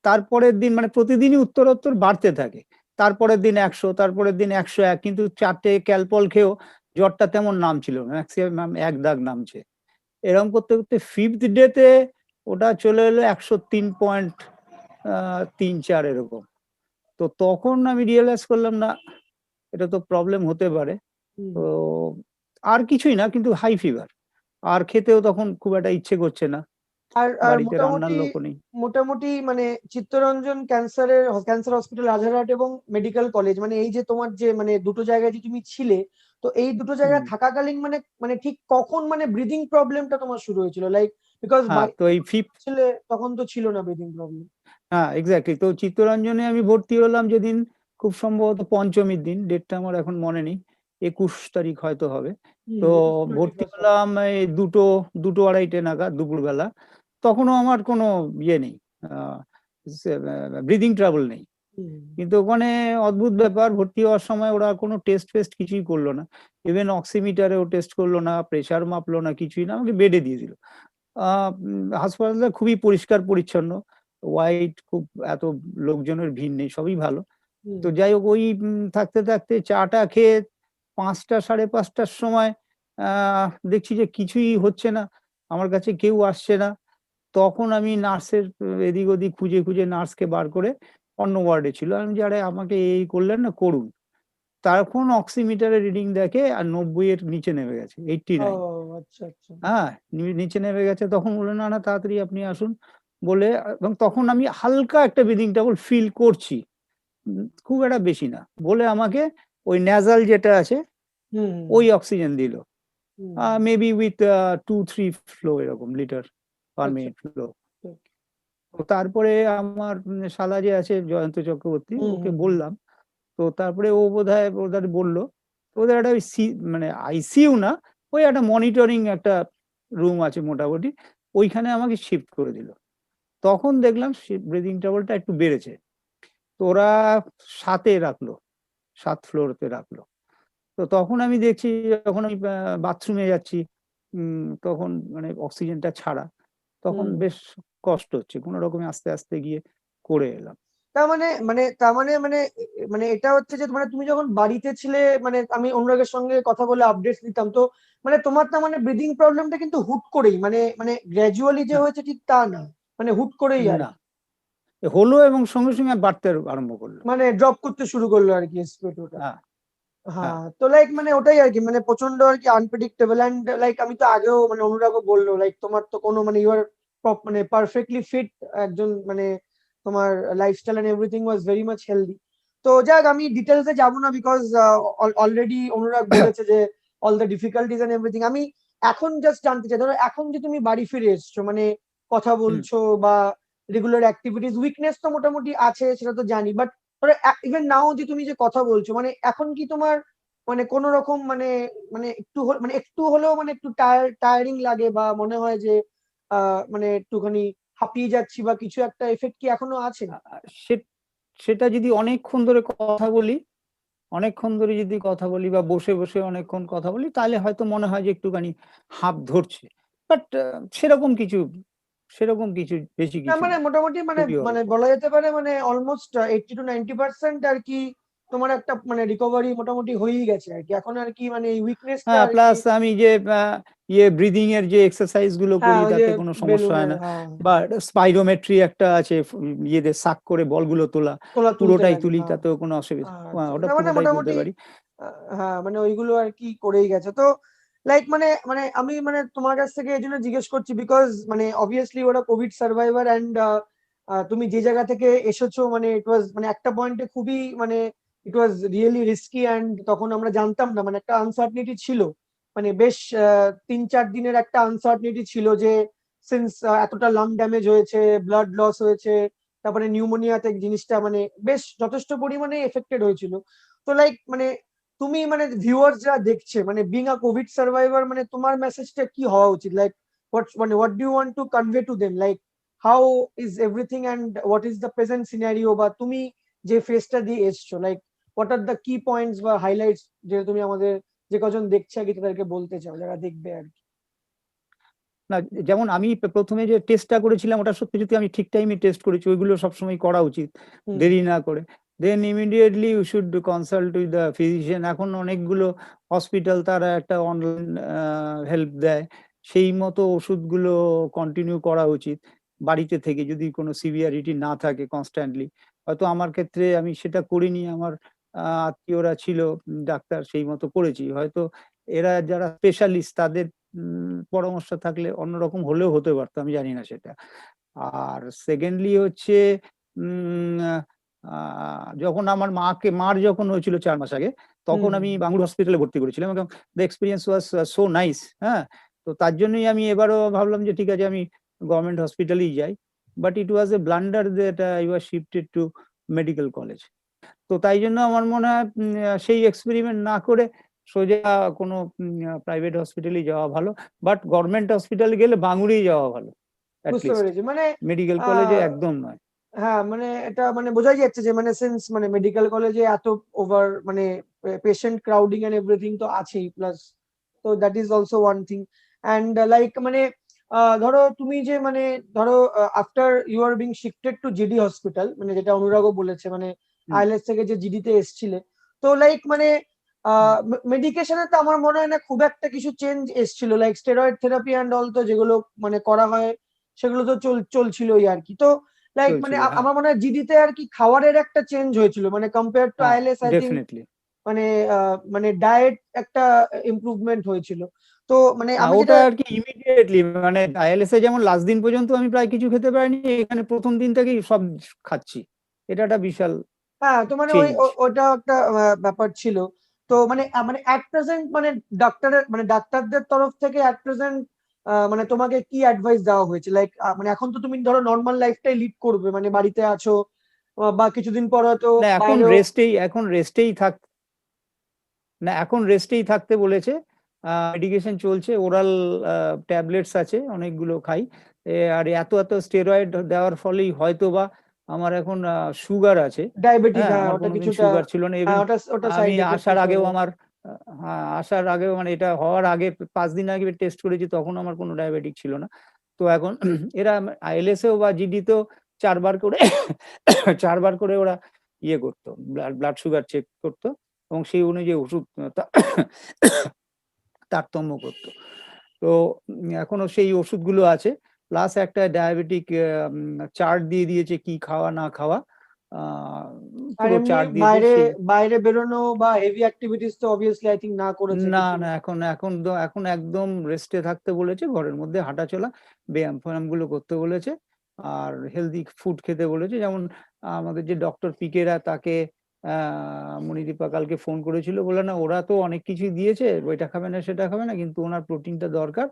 তারপরের দিন মানে প্রতিদিনই উত্তরোত্তর বাড়তে থাকে। তারপরের দিন 100, তারপরের দিন 101, কিন্তু 4টে ক্যালপল খেয়েও জ্বরটা তেমন নামছিল না, ম্যাক্সিমাম 1 দাগ নামছে। এরকম করতে করতে 5th ডেতে ওটা চলে এলো 103.34 এরকম। তো তখন আমি রিয়েলাইজ করলাম না, এটা তো প্রবলেম হতে পারে। হুম। তো আর কিছুই না, কিন্তু হাই ফিভার। আর খেতেও তখন খুব একটা ইচ্ছে করছে না, আর বাড়িতে রান্নার মোটামুটি লোকও নেই। মোটামুটি মানে চিত্তরঞ্জন ক্যান্সার হসপিটাল রাজারহাট এবং মেডিকেল কলেজ, মানে এই যে তোমার যে মানে দুটো জায়গায় যে তুমি ছিলে, তো এই দুটো জায়গায় হুম। থাকাকালীন মানে মানে ঠিক কখন মানে ব্রিদিং প্রবলেমটা তোমার শুরু হয়েছিল? লাইক বিকজ হ্যাঁ, তো এই ছিলে তখন তো ছিল না ব্রিদিং প্রবলেম। হ্যাঁ, এক্স্যাক্টলি। তো চিত্তরঞ্জনে আমি ভর্তি হলাম যেদিন, খুব সম্ভবত পঞ্চমীর দিন, ডেটটা আমার এখন মনে নেই, 21 তারিখ হয়তো হবে। তো 21 ভর্তি হলাম এই 2-2:30 নাগাদ দুপুরবেলা। তখনও আমার কোনো ইয়ে নেই, ব্রিদিং ট্রাবল নেই। কিন্তু ওখানে অদ্ভুত ব্যাপার, ভর্তি হওয়ার সময় ওরা কোনো টেস্ট ফেস্ট কিছুই করলো না। ইভেন অক্সিমিটারেও টেস্ট করলো না, প্রেসার মাপলো না, কিছুই না, আমাকে বেডে দিয়ে দিল। হাসপাতালটা খুবই পরিষ্কার পরিচ্ছন্ন, হোয়াইট, খুব এত লোকজনের ভিড় নেই, সবই ভালো। তো যাই হোক, ওই থাকতে থাকতে চাটা খেয়ে 5টা 5:30টার সময় দেখছি যে কিছুই হচ্ছে না, আমার কাছে কেউ আসছে না। তখন আমি নার্সের এদিক ওদিক খুঁজে খুঁজে নার্সকে বার করে, অন্য ওয়ার্ডে ছিল, আমি যে, "আরে আমাকে এই করলেন না, করুন।" তখন অক্সিমিটারে রিডিং দেখে আর 90 এর নিচে নেমে গেছে, ও 89। আচ্ছা আচ্ছা। হ্যাঁ, নিচে নেমে গেছে। তখন বলল, "না, না, তাড়াতাড়ি আপনি আসুন।" বলে, এবং তখন আমি হালকা একটা ব্রিদিং ট্রাবল ফিল করছি। খুব একটা বেশি না। বলে আমাকে ওই ন্যাজাল যেটা আছে, হুম ওই অক্সিজেন দিল। হুম। মেবি উইথ 2-3 ফ্লো, এরকম লিটার পার আচ্ছা। Minute flow. তো তারপরে আমার শালা যে আছে জয়ন্ত চক্রবর্তী, ওকে হুম। বললাম। তো তারপরে ও বোধহয় বলল। তো ওদের একটা ওই মানে আইসিইউ না, ওই একটা মনিটরিং একটা রুম আছে মোটামুটি, ওইখানে আমাকে শিফট করে দিল। তখন দেখলাম ব্রিদিং ট্রাবলটা একটু বেড়েছে। তো ওরা 7-এ রাখলো, 7 ফ্লোরতে রাখলো। তো তখন আমি দেখছি, যখন আমি বাথরুমে যাচ্ছি, তখন মানে অক্সিজেনটা ছাড়া, তখন হুম। বেশ কষ্ট হচ্ছে। কোন রকমে আস্তে আস্তে গিয়ে করে এলাম। তার মানে এটা হচ্ছে যে মানে তুমি যখন বাড়িতে ছিলে, মানে আমি অনুরাগের সঙ্গে কথা বলে আপডেটস দিতাম, তো মানে তোমার তার মানে ব্রিদিং প্রবলেমটা কিন্তু হুট করেই মানে মানে গ্র্যাজুয়ালি যে না, হয়েছে ঠিক তা না, মানে হুট করেই আর না, কি। হলো এবং সঙ্গে সঙ্গে বাড়তে আরম্ভ করলো। মানে ড্রপ করতে শুরু করলো আর কি স্পিরিটটা। হ্যাঁ, হ্যাঁ, হ্যাঁ, তো লাইক মানে ওটাই আর কি, মানে প্রচন্ড আর কি আনপ্রেডিক্টেবল। এন্ড লাইক আমি তো আগেও মানে অনুরাগও বললো লাইক তোমার তো কোনো মানে ইউ আর মানে পারফেক্টলি ফিট একজন, মানে তোমার lifestyle and everything was very much healthy. তো যাক, আমি ডিটেলসে যাবো না বিকজ অলরেডি অনুরাগ বলেছে যে all the difficulties and everything. আমি এখন জাস্ট জানতে চাই, ধরো এখন যে তুমি বাড়ি ফিরে এসছো, মানে কথা হুম। বলছো বা রেগুলার অ্যাক্টিভিটিস, উইকনেস তো মোটামুটি আছে সেটা তো জানি, বাট ধরো ইভেন নাও যে তুমি যে কথা বলছো, মানে এখন কি তোমার মানে কোন রকম মানে মানে মানে একটু হলেও মানে একটু টায়ারিং লাগে বা মনে হয় যে মানে একটুখানি হাঁপিয়ে যাচ্ছি বা কিছু একটা এফেক্ট কি এখনো আছে? সে- সেটা যদি অনেকক্ষণ ধরে কথা বলি, অনেকক্ষণ ধরে যদি কথা বলি বা বসে বসে অনেকক্ষণ কথা বলি, তাহলে হয়তো মনে হয় যে একটুখানি হাঁপ ধরছে। বাট সেরকম কিছু সেরকম কিছু বেশি না কিছু মানে না, মোটামুটি মানে খুবই মানে অল্প। বলা যেতে পারে মানে অলমোস্ট 80 to 90% আর কি তোমার একটা মানে রিকভারি মোটামুটি হয়েই গেছে আর কি, এখন আর কি মানে এই উইকনেসটা হ্যাঁ, আর কি। প্লাস আমি যে ব্রিদিং এর যে এক্সারসাইজ গুলো হ্যাঁ, করি, ওই যে তাতে কোনো সমস্যা হয় বেলুনের, না। হ্যাঁ বা স্পাইরোমেট্রি একটা আছে, ইয়েতে সাক করে বলগুলো তোলা, তোলা তুলতে পুরোটাই লাগে, তুলি, হ্যাঁ। তাতেও কোনো অসুবিধা, আচ্ছা, ওটা তার মানে পুরোটাই তুলতে মোটামুটি পারি। হ্যাঁ মানে ওইগুলো আর কি করেই গেছে তো। লাইক মানে মানে আমি মানে তোমার কাছ থেকে এই জন্য জিজ্ঞেস করছি বিকজ মানে অবভিয়াসলি ওরা কোভিড সার্ভাইভার অ্যান্ড তুমি যে জায়গা থেকে এসেছো মানে ইট ওয়াজ মানে একটা পয়েন্টে খুবই মানে it was really risky, and তখন আমরা জানতাম না, মানে একটা আনসার্টনিটি ছিল, মানে বেশ 3-4 দিনের একটা আনসার্টনিটি ছিল যে সিন্স এতটা লাং ড্যামেজ হয়েছে, ব্লাড লস হয়েছে, তারপরে নিউমোনিয়াতে জিনিসটা মানে বেশ যথেষ্ট পরিমাণে এফেক্টেড হয়েছিল। তো লাইক মানে তুমি মানে ভিউয়ার্স যারা দেখছে, মানে বিং আ কোভিড সার্ভাইভার, মানে তোমার মেসেজটা কি হওয়া উচিত? Like what do you want to convey to them, like how is everything and what is the present scenario, বা তুমি যে ফেসটা দিয়ে এসছো, like what are the key points বা হাইলাইটস যে তুমি আমাদের যে কজন দেখছে আর কি তাদেরকে বলতে চাও, যারা দেখবে আর কি। না, যেমন আমি প্রথমে যে টেস্টটা করেছিলাম, ওটা সত্যি সত্যি আমি ঠিক টাইমে টেস্ট করেছি, ওইগুলো সবসময় করা উচিত, হুম দেরি না করে। Then immediately you should consult with the physician. এখন অনেকগুলো হসপিটাল তারা একটা অনলাইন হেল্প দেয়, সেই মতো ওষুধগুলো কন্টিনিউ করা উচিত বাড়িতে থেকে, যদি কোনো সিভিয়ারিটি না থাকে কনস্ট্যান্টলি। হয়তো আমার ক্ষেত্রে আমি সেটা করিনি, আমার আত্মীয়রা ছিল ডাক্তার, সেই মতো করেছি। হয়তো এরা যারা স্পেশালিস্ট তাদের পরামর্শ থাকলে অন্যরকম হলেও হতে পারতো, আমি জানি না সেটা। আর সেকেন্ডলি হচ্ছে যখন আমার মার যখন হয়েছিল 4 মাস আগে, তখন আমি বাঙ্গুর হসপিটালে ভর্তি করেছিলাম এবং the experience was so nice. হ্যাঁ, তো তার জন্যই আমি এবারও ভাবলাম যে ঠিক আছে আমি গভর্নমেন্ট হসপিটালেই যাই। But it was A blunder that I was shifted to medical college. তো তাই জন্য আমার মনে হয় সেই এক্সপেরিমেন্ট না করে সোজা কোনো প্রাইভেট হসপিটালেই যাওয়া ভালো। বাট গভর্নমেন্ট হসপিটালে গেলে বাঙ্গুরেই যাওয়া ভালো, বুঝতে অ্যাটলিস্ট। পেরেছি। মানে মেডিকেল কলেজে একদম নয়। হ্যাঁ, মানে এটা মানে বোঝাই যাচ্ছে যে মানে সিন্স মানে মেডিকেল কলেজে এত ওভার মানে পেশেন্ট ক্রাউডিং এন্ড এভরিথিং তো আছেই, প্লাস তো that is also one thing. And like মানে ধরো তুমি যে মানে ধরো after you are being shifted to GD hospital, মানে যেটা অনুরাগও বলেছে, মানে আইএলএস থেকে যে জিডিতে এসছিলে, তো লাইক মানে মেডিকেশনে তো আমার মনে হয় না খুব একটা কিছু চেঞ্জ এসছিল, like steroid therapy and all তো যেগুলো মানে করা হয় সেগুলো তো চলছিলই আর কি। তো লাইক মানে চলছিল, হ্যাঁ। আমার মনে হয় জিডিতে আর কি খাবারের একটা চেঞ্জ হয়েছিল, মানে কম্পেয়ার টু হ্যাঁ, আইএলএস আই থিঙ্ক ডেফিনেটলি। মানে মানে ডায়েট একটা ইমপ্রুভমেন্ট হয়েছিল। তো মানে আমি ওটা যেটা আর কি ইমিডিয়েটলি, মানে আইএলএস এ যেমন লাস্ট দিন পর্যন্ত আমি প্রায় কিছু খেতে পারিনি, এখানে প্রথম দিন থেকেই সব খাচ্ছি। এটা একটা বিশাল হ্যাঁ, তো মানে চেঞ্জ। ওটা একটা ব্যাপার ছিল। তো মানে মানে অ্যাট প্রেজেন্ট মানে মানে ডাক্তারদের তরফ থেকে অ্যাট প্রেজেন্ট মানে তোমাকে কি অ্যাডভাইস দেওয়া হয়েছে, লাইক মানে এখন তো তুমি ধরো নর্মাল লাইফটাই লিড করবে, মানে বাড়িতে আছো বা কিছুদিন পর হয়তো না, বাইরেও। এখন রেস্টেই থাকতে বলেছে। মেডিকেশন চলছে, ওরাল ট্যাবলেটস আছে অনেকগুলো খাই। আর এত এত স্টেরয়েড দেওয়ার ফলেই হয়তো বা আমার এখন সুগার আছে। ডায়াবেটিক, হ্যাঁ, হ্যাঁ আমার ওটা কোনোদিন কিছুটা। সুগার ছিল না। হ্যাঁ, ইভেন ওটা আমি সাইড এফেক্ট আসার হয়ে আগেও যায়। আমার হ্যাঁ, আসার আগেও মানে এটা হওয়ার আগে 5 দিন আগে টেস্ট করেছি, তখন আমার কোনো ডায়াবেটিক ছিল না। তো এখন এরা আইএলএসেও বা জিডিতেও 4 বার করে 4 বার করে ওরা ইয়ে করতো, ব্লাড সুগার চেক করতো এবং সেই অনুযায়ী ওষুধ তারতম্য করতো। তো এখনো সেই ওষুধগুলো আছে, প্লাস একটা ডায়াবেটিক চার্ট দিয়ে দিয়েছে কি খাওয়া না খাওয়া, আর পুরো এমনি চার্ট দিয়েছে বাইরে সেই। বাইরে বেরোনো বা হেভি অ্যাক্টিভিটিস তো অবভিয়াসলি আই থিঙ্ক না করেছে না কিছু। না, এখন একদম রেস্টে থাকতে বলেছে, ঘরের মধ্যে হাঁটাচলা ব্যায়াম ফ্যায়াম গুলো করতে বলেছে, আর হেলদি ফুড খেতে বলেছে। যেমন আমাদের যে ডক্টর পিকেরা, তাকে মণিদীপা কালকে ফোন করেছিল, বলে না ওরা তো অনেক কিছুই দিয়েছে, ওইটা খাবে না সেটা খাবে না, কিন্তু ওনার প্রোটিনটা দরকার,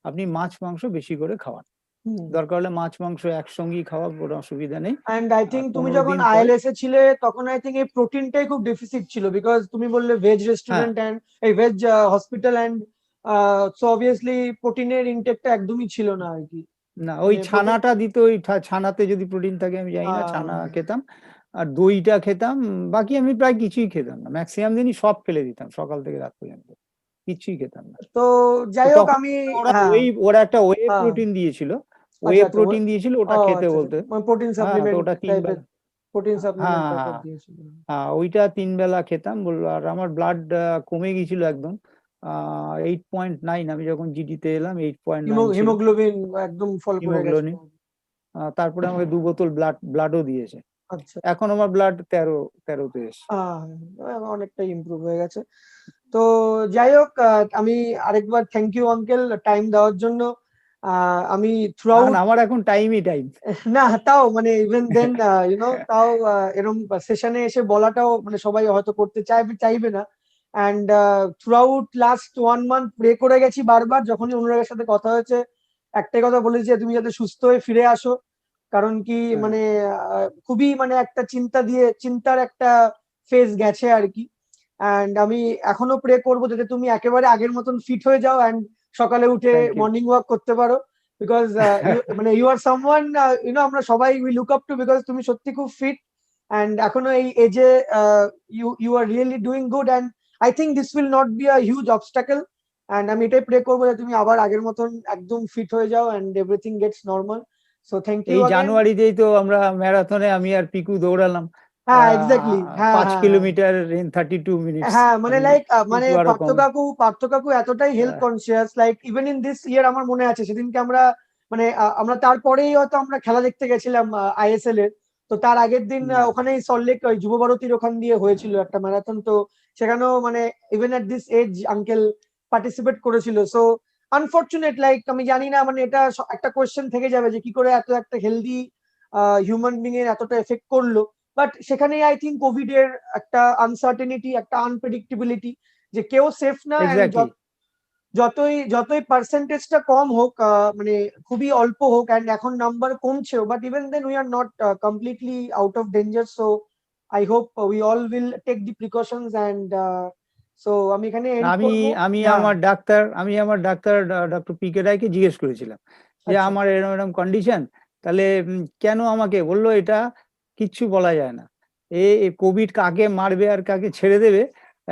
আপনি মাছ মাংস বেশি করে খাওয়ান, হুম। দরকার হলে মাছ মাংস একসঙ্গেই খাওয়া, কোনো অসুবিধা নেই। অ্যান্ড আই থিঙ্ক তুমি 15 যখন দিন পরে। আইএলএস এ ছিলে তখন আই থিঙ্ক এই প্রোটিনটাই খুব ডেফিসিট ছিল, বিকজ তুমি বললে ভেজ হ্যাঁ, রেস্টুরেন্ট অ্যান্ড এই veg hospital and so obviously প্রোটিনের ইনটেকটা একদমই ছিল না আর কি। না ওই মানে প্রোটিন ছানাটা দিত, ওই ছানাতে যদি প্রোটিন থাকে আমি জানি না, ছানা খেতাম আর দইটা খেতাম, বাকি আমি প্রায় কিছুই খেতাম না, ম্যাক্সিমাম দিনই সব ফেলে দিতাম, সকাল থেকে রাত পর্যন্ত কিছুই খেতাম না। তো তো যাই হোক তখন আমি হ্যাঁ ওরা একটা ওয়ে হ্যাঁ প্রোটিন দিয়েছিল, আচ্ছা ওয়ে আচ্ছা প্রোটিন দিয়েছিল, ও ওটা খেতে আচ্ছা বলতে। আচ্ছা প্রোটিন হ্যাঁ, তো সাপ্লিমেন্ট ওটা 3 বেলা। টাইপের, প্রোটিন হ্যাঁ সাপ্লিমেন্ট টাইপের হ্যাঁ দিয়েছিল। হ্যাঁ, ওইটা 3 বেলা খেতাম বললো। আর আমার ব্লাড কমে গেছিল একদম, 8.9, আমি যখন জিডিতে এলাম 8.9 ছিল হিমোগ্লোবিন একদম ফল করে গেছে। হিমোগ্লোবিন। তারপরে আমাকে 2 বোতল ব্লাডও দিয়েছে। আচ্ছা। এখন আমার ব্লাড 13তে এসছে। অনেকটা ইমপ্রুভ হয়ে গেছে। তো যাই হোক আমি আরেকবার থ্যাংক ইউ আঙ্কেল টাইম দেওয়ার জন্য। আমি থ্রু না আউট না, আমার এখন টাইম। না তাও মানে ইভেন দেন তাও এরকম সেশনে এসে বলাটাও মানে সবাই হয়তো করতে চাইবে না। অ্যান্ড থ্রু আউট লাস্ট 1 মান্থ প্রে করে গেছি বারবার, যখনই অনুরাগের সাথে কথা হয়েছে একটাই কথা বলেছি যে তুমি যাতে সুস্থ হয়ে ফিরে আসো। কারণ কি হ্যাঁ, মানে খুবই মানে একটা চিন্তার একটা ফেজ গেছে আর কি। অ্যান্ড আমি এখনো প্রে করবো যাতে তুমি একেবারে আগের মতন ফিট হয়ে যাও অ্যান্ড সকালে উঠে থ্যাংক ইউ। মর্নিং ওয়াক করতে পারো, বিকজ মানে ইউ আর সামওয়ান আমরা সবাই we look up to, because তুমি সত্যি খুব ফিট অ্যান্ড এখনো এই এজে you are really doing good and I think this will not be a huge obstacle. And আমি এটাই প্রে করবো যে তুমি আবার আগের মতন একদম ফিট হয়ে যাও and everything gets normal. So thank you এই অ্যাগেন। জানুয়ারিতেই তো আমরা ম্যারাথনে আমি আর পিকু দৌড়ালাম, হ্যাঁ এক্স্যাক্টলি, হ্যাঁ 5 হ্যাঁ কিলোমিটার ইন 32 মিনিটস। হ্যাঁ মানে লাইক মানে কিছু পার্থ কাকু এতটাই health conscious, like even in this ইয়ার আমার মনে আছে সেদিনকে আমরা মানে আমরা তারপরেই হয়তো আমরা খেলা দেখতে গেছিলাম আইএসএল এর। তো তার আগের দিন ওখানেই সল্টলেক ওই যুব ভারতীর ওখান দিয়ে হয়েছিল একটা ম্যারাথন, তো সেখানেও মানে even at this age uncle participate করেছিল। সো আনফর্চুনেট, লাইক আমি জানি না মানে এটা একটা কোয়েশ্চেন থেকে যাবে যে কি করে এত একটা হেলদি হিউম্যান বিং এর এতটা এফেক্ট করলো। বাট সেখানেই আই থিঙ্ক কোভিড এর একটা আনসার্টেনিটি, একটা আনপ্রেডিক্টেবিলিটি, যে কেউ সেফ না। And exactly. যতই যতই পার্সেন্টেজটা কম হোক, মানে খুবই অল্প হোক, অ্যান্ড এখন নাম্বার কমছেও, but even then we are not completely out of danger. So I hope we all will take the precautions. And so আমি এখানে এন্ড আমি করবো। আমি হ্যাঁ আমার ডাক্তার ডক্টর পি কে রায়কে জিজ্ঞেস করেছিলাম যে আচ্ছা আমার এরকম এরকম কন্ডিশন, তাহলে কেন আমাকে বললো এটা কিচ্ছু বলা যায় না, কোভিড কাকে মারবে আর কাকে ছেড়ে দেবে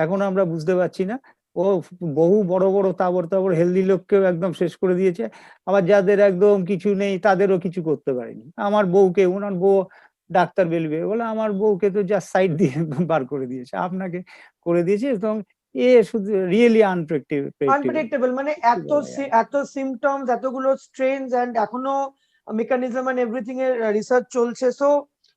এখন আমরা বুঝতে পারছি না। ও বহু বড় বড় তাবড় তাবড় হেলদি লোককেও একদম শেষ করে দিয়েছে, আবার যাদের একদম কিছু নেই তাদেরও কিছু করতে পারেনি। আমার বউকে, ওনার বউ ডাক্তার বেলবে বলে, আমার বউকে তো জাস্ট সাইড দিয়ে বার করে দিয়েছে, আপনাকে করে দিয়েছে। এবং শুধু রিয়েলি আনপ্রেডিক্টেবল, আনপ্রেডিক্টেবল, মানে কিছু এত বলা যায় না। এত সিমটমস, এতগুলো স্ট্রেনস, এন্ড এখনো মেকানিজম এন্ড এভরিথিং এর রিসার্চ চলছে। সো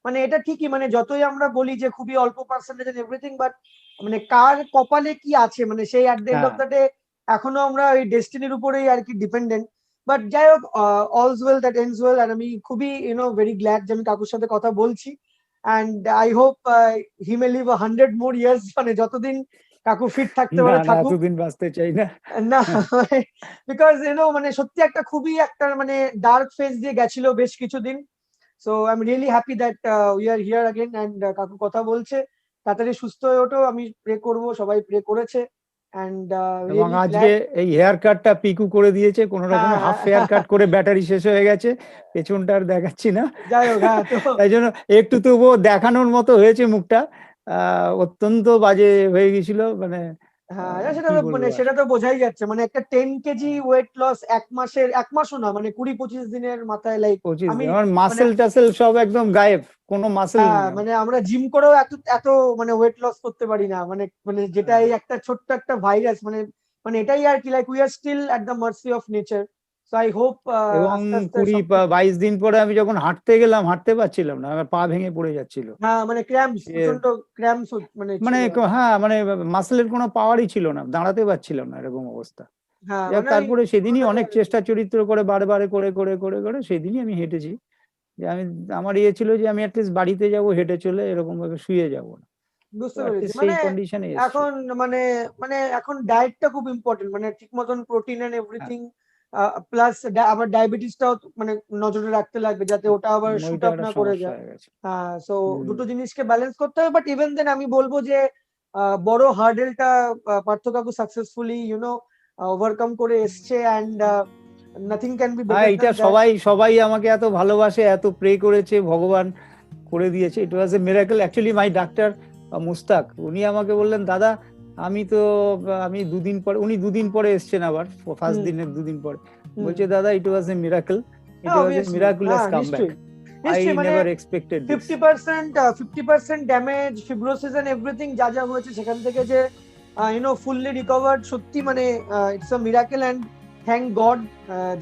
মানে এটা ঠিকই, মানে যতই আমরা বলি যে খুবই অল্প পার্সেন্টেজ এন্ড এভরিথিং, বাট মানে কার কপালে কি আছে মানে সেই অ্যাট দ্য এন্ড অফ হ্যাঁ, দ্য ডে এখনো আমরা ওই ডেস্টিনির উপরেই আর কি ডিপেন্ডেন্ট। বাট যাই হোক, all's well that ends well. আর আমি খুবই ভেরি গ্ল্যাড যে আমি কাকুর সাথে কথা বলছি। And I hope he may live 100 more years, মানে যতদিন কাকু ফিট থাকতে না পারে না থাকুক। এতদিন বাঁচতে চাই না। না বিকজ মানে সত্যি একটা খুবই একটা মানে ডার্ক ফেজ দিয়ে গেছিল বেশ কিছুদিন। So I am really happy that we are here again. And কাকু কথা বলছে, তাড়াতাড়ি সুস্থ হয়ে ওঠো, আমি প্রে করব, সবাই প্রে করেছে। এন্ড এবং রিয়েলি আজকে গ্ল্যাড। এই হেয়ার কাটটা পিকু করে দিয়েছে, কোন রকমে হ্যাঁ হাফ হেয়ার কাট করে, ব্যাটারি শেষ হয়ে গেছে, পেছনটা আর দেখাচ্ছি না। যাই হোক, হ্যাঁ তো তাই জন্য একটু তবুও দেখানোর মতো হয়েছে মুখটা, অত্যন্ত বাজে হয়ে গেছিল, মানে হ্যাঁ সেটা কি তো বলবো মানে আর। সেটা তো বোঝাই যাচ্ছে, মানে একটা 10 কেজি ওয়েট লস এক মাসও না, মানে 20-25 দিনের মাথায়, লাইক 25 আমি দিন আমার মানে মাসেল টাসেল সব একদম গায়েব, কোনো মাসেল হ্যাঁ নেই মানে আমার। আমরা জিম করেও এত এত মানে ওয়েট লস করতে পারি না, মানে মানে যেটা হ্যাঁ, এই একটা ছোট্ট একটা ভাইরাস, মানে মানে এটাই আর কি, like we are still at the mercy of nature. So I hope এবং আস্তে আস্তে 22 দিন পরে আমি যখন হাঁটতে গেলাম, হাঁটতে পারছিলাম না, আমার পা ভেঙে পড়ে যাচ্ছিল। হ্যাঁ মানে ক্র্যাম্পস, সে প্রচন্ড ক্র্যাম্পস মানে মানে হ্যাঁ, মানে মাসেলের কোনো পাওয়ারই ছিল না, দাঁড়াতে পারছিলাম না, এরকম অবস্থা। হ্যাঁ যাক, মানে ওই তারপরে সেদিনই পুরোটাই অনেক আর কি। চেষ্টা চরিত্র করে বারে করে করে করে করে সেদিনই আমি হেঁটেছি। যে আমি, আমার ইয়ে ছিল যে আমি অ্যাটলিস্ট বাড়িতে যাব হেঁটে চলে, এরকম ভাবে শুয়ে যাব না। তো বুঝতে পেরেছি, অ্যাটলিস্ট সেই মানে কন্ডিশনে এসছি। এখন মানে মানে এখন ডায়েটটা খুব ইম্পর্টেন্ট, মানে ঠিক মতন প্রোটিন এন্ড হ্যাঁ, এভরিথিং, প্লাস আবার ডায়াবেটিসটাও মানে নজরে রাখতে লাগবে যাতে ওটা আবার শুট ওইটা আপ একটা না করে সমস্যা যায়। হয়ে গেছে। হ্যাঁ সো হুম। দুটো জিনিসকে ব্যালেন্স করতে হবে। বাট ইভেন দেন আমি বলবো যে বড় হার্ডেলটা পার্থ কাকু সাকসেসফুলি ওভারকাম করে এসছে। অ্যান্ড নাথিং ক্যান বি হ্যাঁ, বেটার এটা দ্যান দ্যাট। সবাই সবাই আমাকে এত ভালোবাসে, এত প্রে করেছে, ভগবান করে দিয়েছে। It was a miracle actually. My ডাক্তার মুস্তাক, উনি আমাকে বললেন, দাদা আমি তো আমি দুদিন পরে, উনি দুদিন পরে এসছেন আবার, ফার্স্ট হুম দিনের দুদিন পরে, হুম বলছে দাদা ইট ওয়াজ এ মিরাকল, ইট হ্যাঁ ওয়াজ এ অবভিয়াসলি, মিরাকুলাস হ্যাঁ কামব্যাক, নিশ্চয়ই আই নিশ্চয়ই, মানে never expected this. 50% damage, fibrosis and everything যা যা হয়েছে সেখান থেকে যে ফুললি রিকভার্ড, সত্যি মানে it's a miracle. And thank god,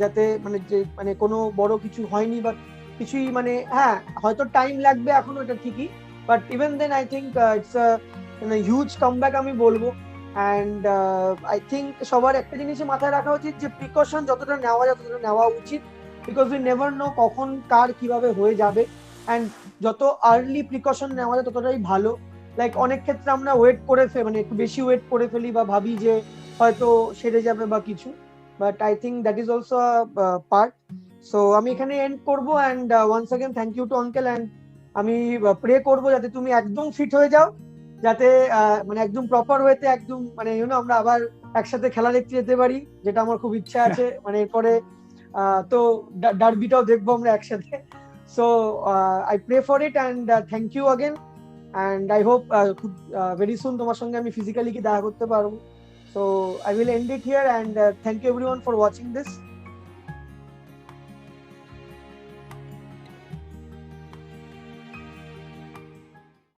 যাতে মানে যে মানে কোনো বড় কিছু হয়নি বা কিছুই, মানে হ্যাঁ হয়তো টাইম লাগবে এখনো, এটা ঠিকই, but even then I think it's a huge comeback আমি বলবো। অ্যান্ড আই থিঙ্ক সবার একটা জিনিসই মাথায় রাখা উচিত যে প্রিকশন যতটা নেওয়া যায় ততটা নেওয়া উচিত, বিকজ উই নেভার নো কখন কার কিভাবে হয়ে যাবে। অ্যান্ড যত আর্লি প্রিকশন নেওয়া যায় ততটাই ভালো। লাইক অনেক ক্ষেত্রে আমরা ওয়েট করে মানে একটু বেশি ওয়েট করে ফেলি বা ভাবি যে হয়তো সেরে যাবে বা কিছু, but I think that is also part. So আমি এখানে এন্ড করবো। And once again thank you to uncle. And আমি প্রে করবো যাতে তুমি একদম ফিট হয়ে যাও, যাতে মানে একদম প্রপার ওয়েতে একদম মানে আমরা আবার একসাথে খেলা দেখতে যেতে পারি, যেটা আমার খুব ইচ্ছা আছে। মানে এরপরে তো ডার্বিটাও দেখবো আমরা একসাথে। So I pray for it. And thank you again. And I hope খুব ভেরি সুন তোমার সঙ্গে আমি ফিজিক্যালি কি দেখা করতে পারবো। So I will end it here. And thank you everyone for watching this.